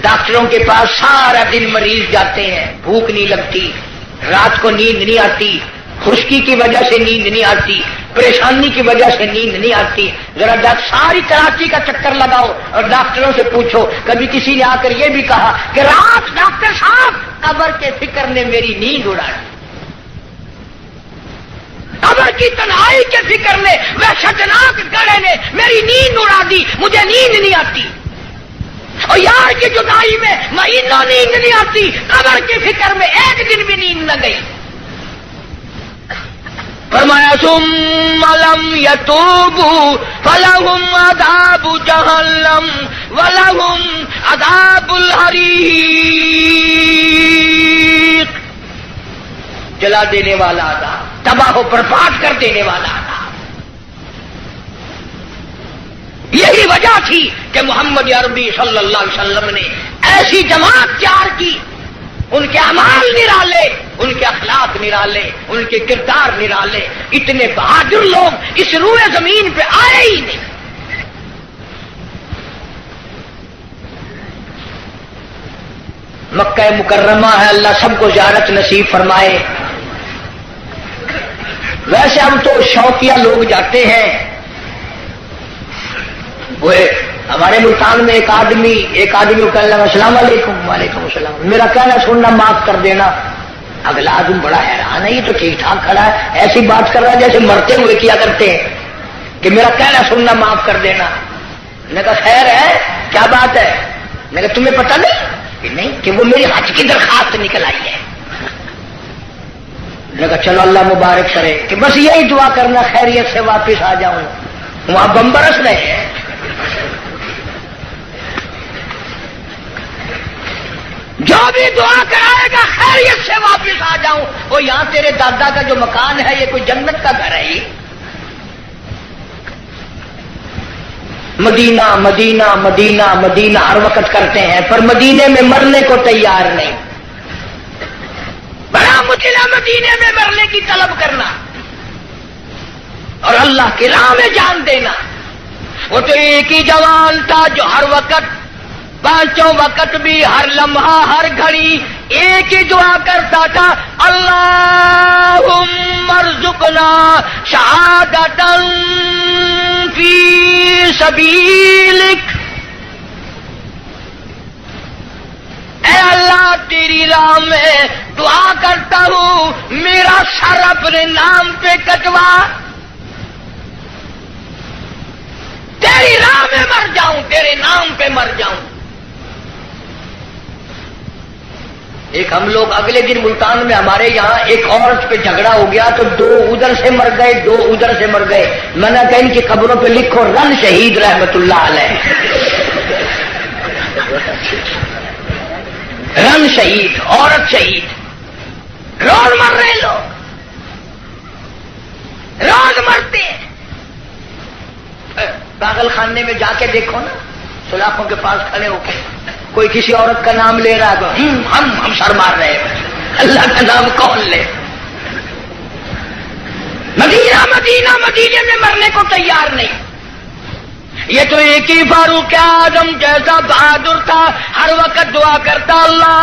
ڈاکٹروں کے پاس سارا دن مریض جاتے ہیں، بھوک نہیں لگتی، رات کو نیند نہیں آتی، خشکی کی وجہ سے نیند نہیں آتی، پریشانی کی وجہ سے نیند نہیں آتی۔ ذرا ساری کراچی کا چکر لگاؤ اور ڈاکٹروں سے پوچھو، کبھی کسی نے آ کر یہ بھی کہا کہ رات ڈاکٹر صاحب قبر کے فکر نے میری نیند اڑا دی، قبر کی تنہائی کے فکر نے، وحشتناک گڑھے نے میری نیند اڑا دی، مجھے نیند نہیں آتی، اور یار کی جدائی میں مہینوں نیند نہیں آتی، قبر کی فکر میں ایک دن بھی نیند نہ گئی۔ فرمایا ثم لم يتوبوا فلهم عذاب جہنم ولهم عذاب الحریق، جلا دینے والا عذاب، تباہ و برباد کر دینے والا عذاب۔ یہی وجہ تھی کہ محمد عربی صلی اللہ علیہ وسلم نے ایسی جماعت تیار کی، ان کے اعمال نرالے، ان کے اخلاق نرالے، ان کے کردار نرالے، اتنے بہادر لوگ اس روئے زمین پہ آئے ہی نہیں۔ مکہ مکرمہ ہے، اللہ سب کو زیارت نصیب فرمائے۔ ویسے ہم تو شوقیہ لوگ جاتے ہیں۔ وہ ہمارے ملتان میں ایک آدمی کو کہنے لگا السلام علیکم، وعلیکم السلام، میرا کہنا سننا معاف کر دینا۔ اگلا آدمی بڑا حیران ہے، یہ تو ٹھیک ٹھاک کھڑا ہے، ایسی بات کر رہا ہے جیسے مرتے ہوئے کیا کرتے ہیں کہ میرا کہنا سننا معاف کر دینا۔ میں نے کہا خیر ہے، کیا بات ہے؟ میں نے کہا تمہیں پتہ نہیں کہ نہیں کہ وہ میری حج کی درخواست نکل آئی ہے۔ میں نے کہا چلو اللہ مبارک کرے، کہ بس یہی دعا کرنا خیریت سے واپس آ جاؤں۔ وہاں بم برس رہے ہیں۔ جو بھی دعا کرائے گا خیریت سے واپس آ جاؤں۔ وہ یہاں تیرے دادا کا جو مکان ہے یہ کوئی جنت کا گھر ہے؟ مدینہ مدینہ مدینہ مدینہ ہر وقت کرتے ہیں، پر مدینے میں مرنے کو تیار نہیں۔ بڑا مشکل ہے مدینے میں مرنے کی طلب کرنا اور اللہ کی راہ میں جان دینا۔ وہ تو ایک ہی جوان تھا جو ہر وقت، پانچوں وقت بھی، ہر لمحہ ہر گھڑی ایک ہی دعا کرتا تھا، اللہم ارزقنا شہادۃ فی سبیلک، اے اللہ تیری راہ میں دعا کرتا ہوں میرا سر اپنے نام پہ کٹوا، تیری راہ میں مر جاؤں، تیرے نام پہ مر جاؤں۔ ایک ہم لوگ اگلے دن ملتان میں ہمارے یہاں ایک عورت پہ جھگڑا ہو گیا تو 2 ادھر سے مر گئے، 2 ادھر سے مر گئے۔ میں نے کہا ان کی قبروں پہ لکھو رن شہید رحمت اللہ علیہ، رن شہید، عورت شہید، روز مر رہے لوگ، روز مرتے ہیں۔ پاگل خانے میں جا کے دیکھو نا، سلاخوں کے پاس کھڑے ہو کے کوئی کسی عورت کا نام لے رہا ہے، ہم سر مار رہے ہیں، اللہ کا نام کون لے؟ مدینہ مدینہ مدینے میں مرنے کو تیار نہیں۔ یہ تو ایک ہی فاروق اعظم جیسا بہادر تھا، ہر وقت دعا کرتا اللہم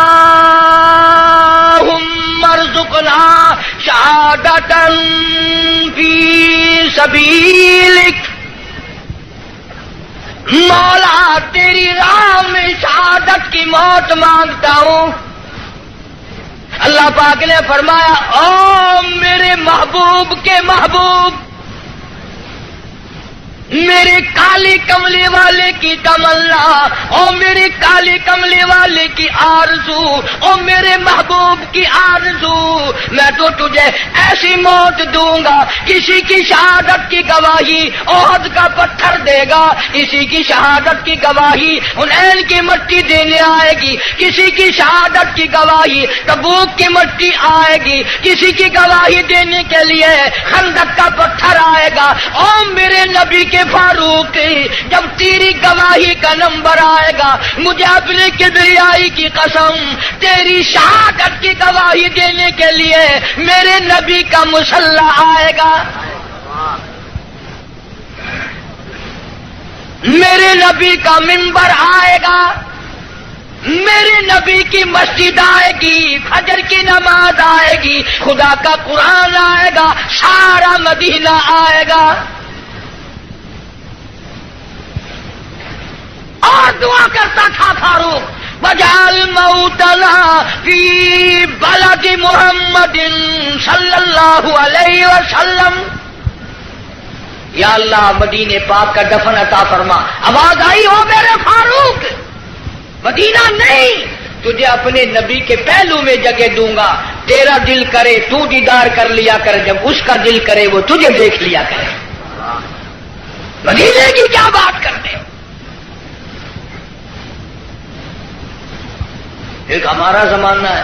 ارزقنا شہادۃ فی سبیلک، مولا تیری راہ میں شہادت کی موت مانگتا ہوں۔ اللہ پاک نے فرمایا او میرے محبوب کے محبوب، میرے کالے کملے والے کی تمنا، او میرے کالے کملے والے کی آرزو، او میرے محبوب کی آرزو، میں تو تجھے ایسی موت دوں گا، کسی کی شہادت کی گواہی احد کا پتھر دے گا، کسی کی شہادت کی گواہی حنین کی مٹی دینے آئے گی، کسی کی شہادت کی گواہی تبوک کی مٹی آئے گی، کسی کی گواہی دینے کے لیے خندق کا پتھر آئے گا۔ او میرے نبی کے فاروق، جب تیری گواہی کا نمبر آئے گا، مجھے اپنے کبریائی کی قسم، تیری شہادت کی گواہی دینے کے لیے میرے نبی کا مسلح آئے گا، میرے نبی کا منبر آئے گا، میرے نبی کی مسجد آئے گی، فجر کی نماز آئے گی، خدا کا قرآن آئے گا، سارا مدینہ آئے گا۔ اور دعا کرتا تھا فاروق، وجعل موتنا فی بلد محمد صلی اللہ علیہ وسلم، یا اللہ مدینے پاک کا دفن عطا فرما۔ آواز آئی، ہو میرے فاروق، مدینہ نہیں، تجھے اپنے نبی کے پہلو میں جگہ دوں گا، تیرا دل کرے تو دیدار کر لیا کر، جب اس کا دل کرے وہ تجھے دیکھ لیا کرے۔ مدینے کی کیا بات کرتے؟ ایک ہمارا زمانہ ہے،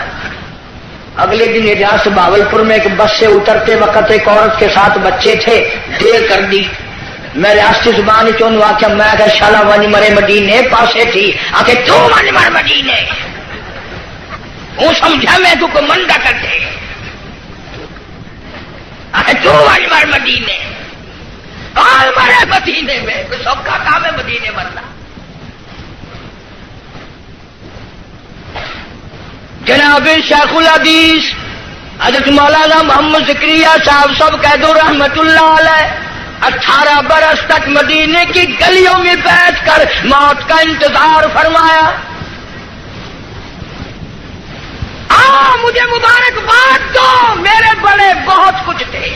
اگلے دن اجاز بھاولپور میں ایک بس سے اترتے وقت ایک عورت کے ساتھ بچے تھے، دیر کر دی، میں ریاستی زبان چون واقعہ میں کہ شالا ونی مرے مدینے پاسے تھی، آکے تو ونی مر مدینے، وہ سمجھا میں تو کو منڈا کرتے، آکے تو ونی مر مدینے، کال مرے مدینے میں، کوئی سب کا کام ہے مدینے مرنا۔ جناب شیخ الحدیث حضرت مولانا محمد زکریا صاحب سب کہہ دو رحمت اللہ علیہ، 18 برس تک مدینے کی گلیوں میں بیٹھ کر موت کا انتظار فرمایا۔ مجھے مبارکباد دو، میرے بڑے بہت کچھ تھے،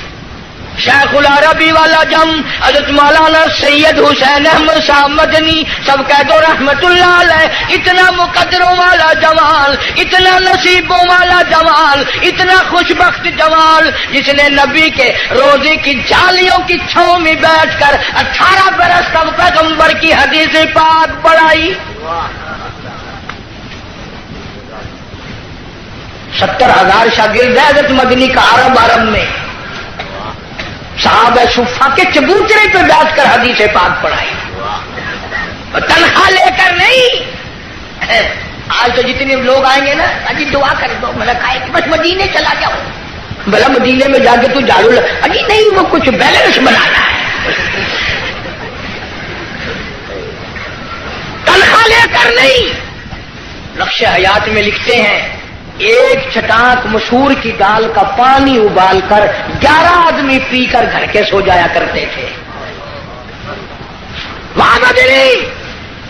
شیخ العربی والا جم، حضرت مولانا سید حسین احمد صاحب مدنی سب کہہ دو رحمت اللہ علیہ، اتنا مقدروں والا جمال، اتنا نصیبوں والا جمال، اتنا خوشبخت جمال، جس نے نبی کے روزے کی جالیوں کی چھاؤں میں بیٹھ کر 18 برس تک پیغمبر کی حدیث پاک پڑھائی۔ 70,000 شاگرد ہے حضرت مدنی کا عرب میں، صحابہ صفا کے چبوترے پہ بیٹھ کر حدیث پاک پڑھائی، تنخواہ لے کر نہیں۔ آج تو جتنے لوگ آئیں گے نا، اجی دعا کر دو، میں نے کہا کہ بس مدینے چلا جاؤ، بھلا مدینے میں جا کے تو جھاڑو اجی نہیں، وہ کچھ بیلنس بنانا ہے، تنخواہ لے کر نہیں۔ نقش حیات میں لکھتے ہیں، ایک چٹاک مسور کی دال کا پانی ابال کر 11 آدمی پی کر گھر کے سو جایا کرتے تھے۔ وہاں مدنی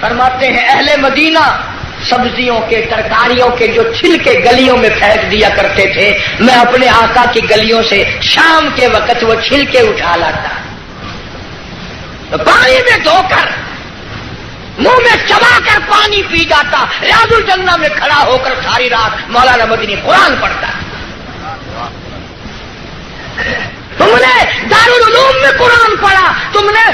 فرماتے ہیں اہل مدینہ سبزیوں کے ترکاریوں کے جو چھلکے گلیوں میں پھینک دیا کرتے تھے، میں اپنے آقا کی گلیوں سے شام کے وقت وہ چھلکے اٹھا لاتا، تو پانی میں دھو کر منہ میں چبا کر پانی پی جاتا، ریاض الجنہ میں کھڑا ہو کر ساری رات مولانا مدنی قرآن پڑھتا۔ تم نے دارالعلوم میں قرآن پڑھا، تم نے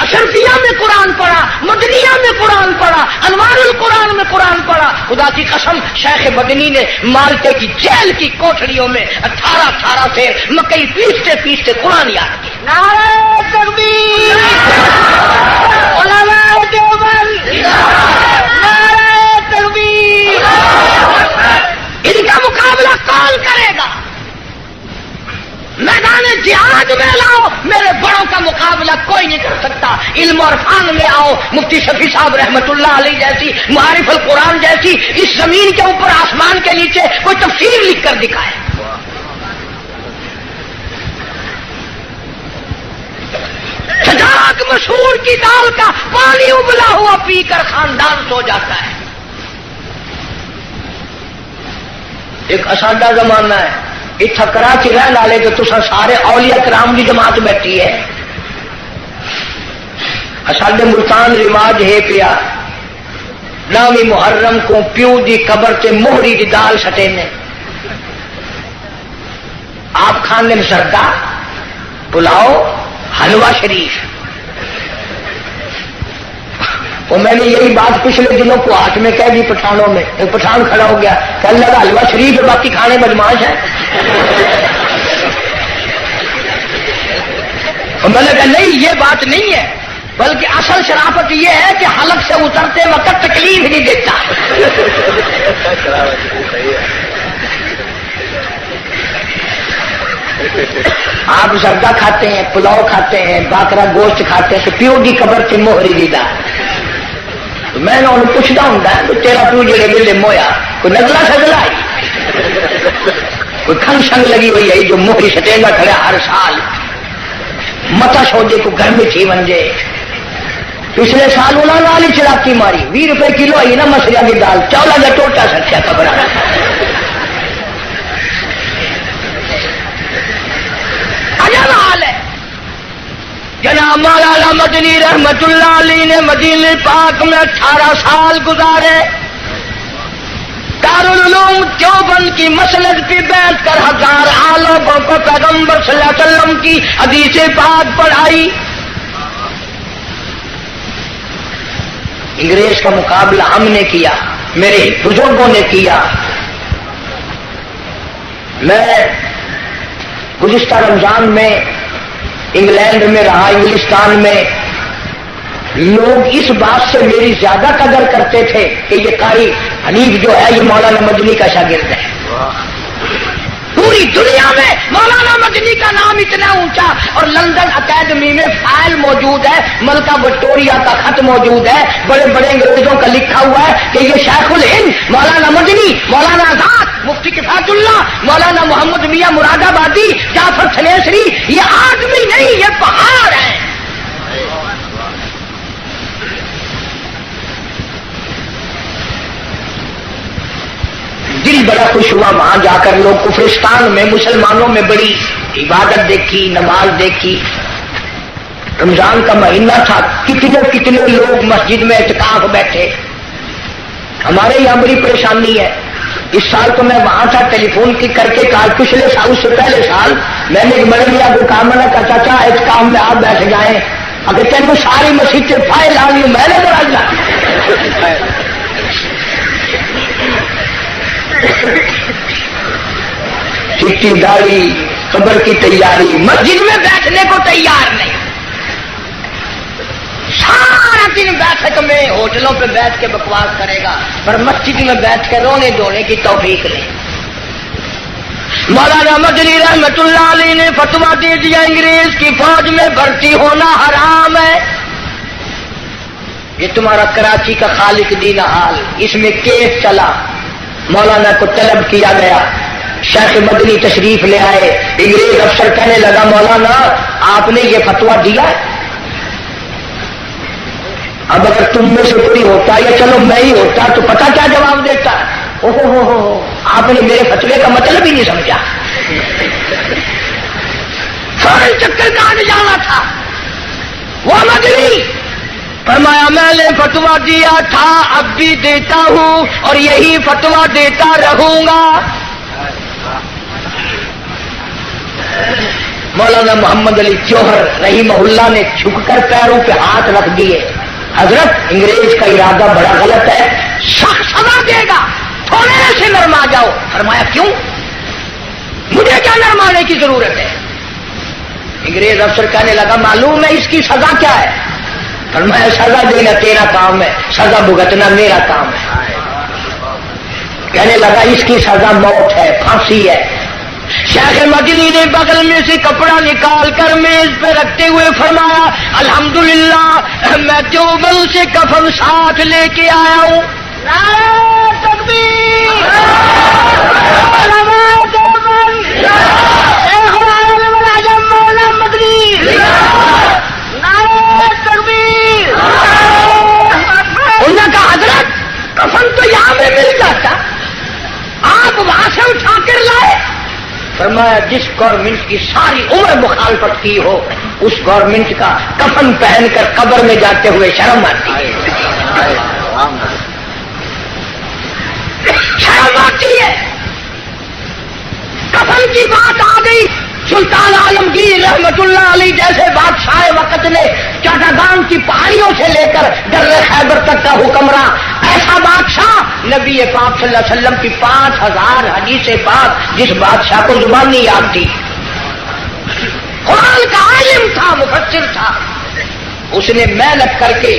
اشرفیہ میں قرآن پڑھا، مدنیہ میں قرآن پڑھا، انوار القرآن میں قرآن پڑھا۔ خدا کی قسم شیخ مدنی نے مالٹے کی جیل کی کوٹھریوں میں 18 سے مکئی پیستے پیستے قرآن یاد کی۔ نعرہ تکبیر، علماء دیوبند، نعرہ تکبیر۔ ان کا مقابلہ کون کرے گا؟ میدان جہاد میں لاؤ، میرے بڑوں کا مقابلہ کوئی نہیں کر سکتا۔ علم اور فن میں آؤ، مفتی شفیع صاحب رحمت اللہ علیہ جیسی، معارف القرآن جیسی، اس زمین کے اوپر آسمان کے نیچے کوئی تفسیر لکھ کر دکھائے۔ چٹاک مسور کی دال کا پانی ابلا ہوا پی کر خاندان سو جاتا ہے۔ ایک اسادہ زمانہ ہے، اتنا کراچی رہن والے تو تسا سارے اولیاء کرام کی جماعت بیٹھی ہے، ساڈے ملتان رواج ہے پیا نامی محرم کو پیو دی قبر تے موہری دی دال سٹے نے آپ کھانے میں سردا پلاؤ حلوہ شریف. وہ میں نے یہی بات پچھلے دنوں کو ہاتھ میں کہہ دی پٹھانوں میں. ایک پٹھان کھڑا ہو گیا کہ اللہ کا حلوہ شریف ہے باقی کھانے بدماش ہے. اور میں نے کہا نہیں یہ بات نہیں ہے بلکہ اصل شرافت یہ ہے کہ حلق سے اترتے وقت تکلیف نہیں دیتا. آپ زردہ کھاتے ہیں پلاؤ کھاتے ہیں باکرا گوشت کھاتے ہیں پیو کی قبر سے موہری دیدا. میں نے انہوں پوچھتا ہوں تو تیرا پیو جڑے ملے مویا کوئی نزلہ سزلہ آئی کوئی کھنگ شنگ لگی ہوئی ہے جو موہری سٹینگا کھڑا ہر سال متا سودے کو گھر میں تھی ونجے. پچھلے سال انہوں نے ہی چڑاکی ماری 20 روپے کلو آئی نا مسریاں کی دال چولا کا ٹوٹا سکیا قبر حال ہے. جناب مولانا مدنی رحمت اللہ علیہ نے مدینے پاک میں 18 سال گزارے. دارالعلوم دیوبند کی مسند پہ بیٹھ کر 1000 عالموں کو پیغمبر صلی اللہ علیہ وسلم کی حدیث پاک پڑھائی. انگریز کا مقابلہ ہم نے کیا میرے بزرگوں نے کیا. میں گزشتہ رمضان میں انگلینڈ میں رہا انگلستان میں. لوگ اس بات سے میری زیادہ قدر کرتے تھے کہ یہ قاری حنیف جو ہے یہ مولانا مدنی کا شاگرد ہے. پوری دنیا میں مولانا مدنی کا نام اتنا اونچا اور لندن اکیڈمی میں فائل موجود ہے ملکہ وکٹوریہ کا خط موجود ہے بڑے بڑے انگریزوں کا لکھا ہوا ہے کہ یہ شیخ الہند مولانا مدنی مولانا آزاد مفتی کفایت اللہ مولانا محمد میاں مراد آبادی جعفر سنیسری یہ آدمی نہیں یہ پہاڑ ہے. دل بڑا خوش ہوا وہاں جا کر. لوگ کفرستان میں مسلمانوں میں بڑی عبادت دیکھی نماز دیکھی. رمضان کا مہینہ تھا کتنے لوگ مسجد میں اعتکاف بیٹھے. ہمارے یہاں بڑی پریشانی ہے. اس سال تو میں وہاں تھا ٹیلی فون کی کر کے کہا پچھلے سال اس سے پہلے سال میں نے بڑے لیا کو کام نہ کر چاچا اعتکاف میں آپ بیٹھ جائیں اگر تین کو ساری مسجد سے فائل آ لی میں نے بڑھا چٹی داڑھی قبر کی تیاری مسجد میں بیٹھنے کو تیار نہیں. سارا دن بیٹھک میں ہوٹلوں پہ بیٹھ کے بکواس کرے گا پر مسجد میں بیٹھ کے رونے دھونے کی توفیق نہیں. مولانا مدنی رحمت اللہ علیہ نے فتویٰ دے دیا انگریز کی فوج میں بھرتی ہونا حرام ہے. یہ تمہارا کراچی کا خالق دین حال اس میں کیس چلا. مولانا کو طلب کیا گیا شیخ مدنی تشریف لے آئے. انگریز افسر کہنے لگا مولانا آپ نے یہ فتویٰ دیا اب اگر تم میں سے کوئی ہوتا یا چلو میں ہی ہوتا تو پتہ کیا جواب دیتا. اوہو آپ نے میرے فتوے کا مطلب ہی نہیں سمجھا. فوراً چکر کاٹ جانا تھا. وہ مدنی فرمایا میں نے فتویٰ دیا تھا اب بھی دیتا ہوں اور یہی فتویٰ دیتا رہوں گا. مولانا محمد علی جوہر رحمہ اللہ نے جھک کر پیروں پہ ہاتھ رکھ دیے. حضرت انگریز کا ارادہ بڑا غلط ہے سخت سزا دے گا تھوڑے سے نرما جاؤ. فرمایا کیوں مجھے کیا نرمانے کی ضرورت ہے. انگریز افسر کہنے لگا معلوم ہے اس کی سزا کیا ہے. فرمایا سزا دینا تیرا کام ہے سزا بھگتنا میرا کام ہے. کہنے لگا اس کی سزا موت ہے پھانسی ہے. شیخ مدنی نے بغل میں سے کپڑا نکال کر میز پہ رکھتے ہوئے فرمایا الحمدللہ میں دیوبند سے کفن ساتھ لے کے آیا ہوں. نعرہ تکبیر علماء دیوبند شیخ العالم العظم مولانا مدنی نعرہ تکبیر. انہوں نے کہا حضرت کفن تو یہاں میں مل جاتا آپ وہاں سے اٹھا کر لائے. فرمایا فرمایا جس گورنمنٹ کی ساری عمر مخالفت کی ہو اس گورنمنٹ کا کفن پہن کر قبر میں جاتے ہوئے شرم آتی ہے، شرم آتی ہے۔ کفن کی بات آ گئی، سلطان عالمگیر رحمت اللہ علیہ جیسے بادشاہ وقت نے چٹاگان کی پہاڑیوں سے لے کر در خیبر تک کا حکمراں، ایسا بادشاہ نبی پاک صلی اللہ علیہ وسلم کی 5000 حدیث پاک جس بادشاہ کو زبان نہیں یاد تھی، قرآن کا عالم تھا، مفسر تھا، اس نے محنت کر کے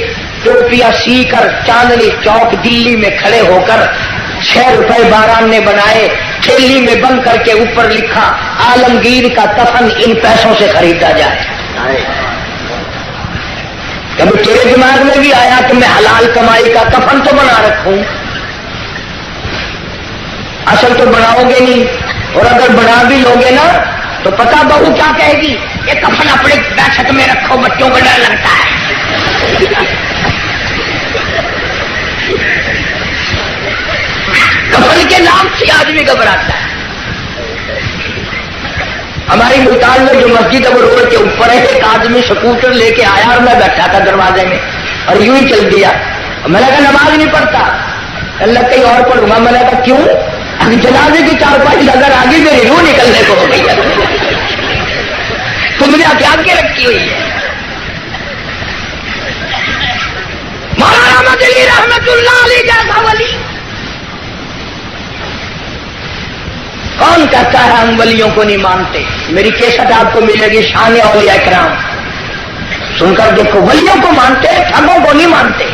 ٹوپیاں سی کر چاندنی چوک دلی میں کھڑے ہو کر 6 روپے باران نے بنائے، تھیلی میں بند کر کے اوپر لکھا عالمگیر کا کفن ان پیسوں سے خریدا جائے۔ کبھی تیرے دماغ میں بھی آیا کہ میں حلال کمائی کا کفن تو بنا رکھوں؟ اصل تو بناؤ گے نہیں، اور اگر بنا بھی لوگے نا تو پتہ بہو کیا کہے گی، یہ کفن اپنے دہشت میں رکھو، بچوں کو ڈر لگتا ہے۔ کفن کے نام سے آدمی گھبراتا ہے۔ ہماری ملتان میں جو مسجد اب روڈ کے اوپر ہے، ایک آدمی سکوٹر لے کے آیا اور میں بیٹھا تھا دروازے میں اور یوں ہی چل دیا، میں نے کہا نماز نہیں پڑھتا، اللہ کہیں اور پڑھوں گا، میں نے کہا کیوں؟ ابھی جنازے کی 4-5 نظر آگے میری روح نکلنے کو ہو گئی، تم نے کیا کے رکھی ہوئی ہے۔ مولانا مدنی رحمت اللہ علیہ جیسا ولی کون کہتا ہے ہم ولیوں کو نہیں مانتے؟ میری کیسٹ آپ کو ملے گی شان اولیاء کرام، سن کر دیکھو، ولیوں کو مانتے ٹھگوں کو نہیں مانتے۔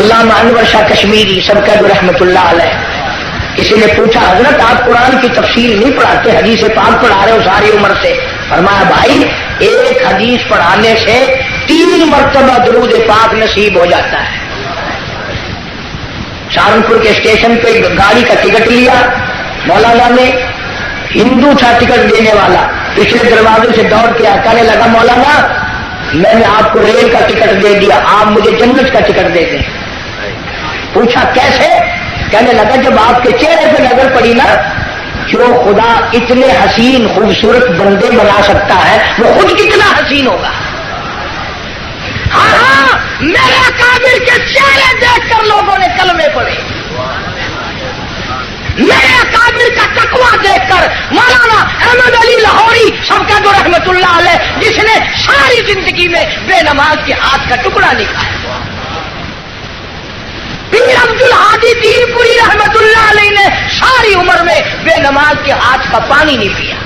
علامہ انور شاہ کشمیری سب کا رحمت اللہ علیہ، کسی نے پوچھا حضرت آپ قرآن کی تفسیر نہیں پڑھاتے، حدیث پاک پڑھا رہے ہو ساری عمر سے؟ فرمایا بھائی ایک حدیث پڑھانے سے 3 مرتبہ درود پاک نصیب ہو جاتا ہے۔ سہارنپور کے اسٹیشن پہ گاڑی کا ٹکٹ لیا مولانا نے، ہندو تھا ٹکٹ دینے والا، پچھلے دروازے سے دوڑ کے کہنے لگا مولانا میں نے آپ کو ریل کا ٹکٹ دے دیا، آپ مجھے جنت کا ٹکٹ دے دیں۔ پوچھا کیسے؟ کہنے لگا جب آپ کے چہرے پہ نظر پڑی نا، جو خدا اتنے حسین خوبصورت بندے بنا سکتا ہے وہ خود کتنا حسین ہوگا۔ ہاں میرے کابر کے چہرے دیکھ کر لوگوں نے کلمے پڑھے، میرے کابر کا تقویٰ دیکھ کر مولانا احمد علی لاہوری سب کا جو رحمت اللہ علیہ، جس نے ساری زندگی میں بے نماز کے ہاتھ کا ٹکڑا نہیں کھایا، پیر عبد الحادی دین پوری رحمت اللہ علیہ نے ساری عمر میں بے نماز کے ہاتھ کا پانی نہیں پیا۔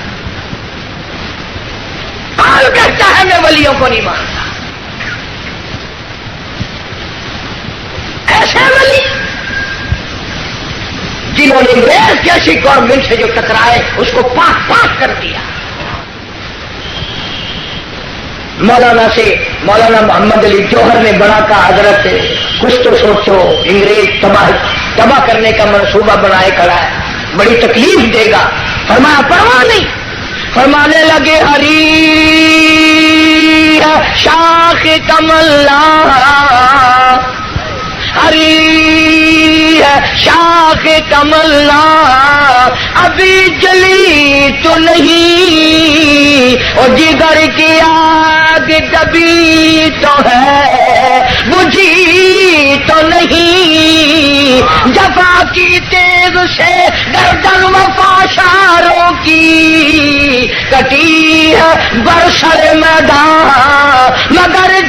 کون کہتا ہے میں ولیوں کو نہیں مانتا؟ ایسے ولی جنہوں نے انگریز جیسی گورنمنٹ سے جو ٹکرائے اس کو پاک پاک کر دیا۔ مولانا محمد علی جوہر نے بڑا کہا حضرت کچھ تو سوچو، انگریز تباہ کرنے کا منصوبہ بنائے کھڑا ہے، بڑی تکلیف دے گا۔ فرمایا پرواہ نہیں، فرمانے لگے ہری شاخ کمل ہری شاخ کمل ابھی جلی تو نہیں، اور جگر کی آگ دبی تو ہے بجھی تو نہیں، جفا کی تیز سے گردن وفاشاروں کی کٹی ہے برسر میدان، مگر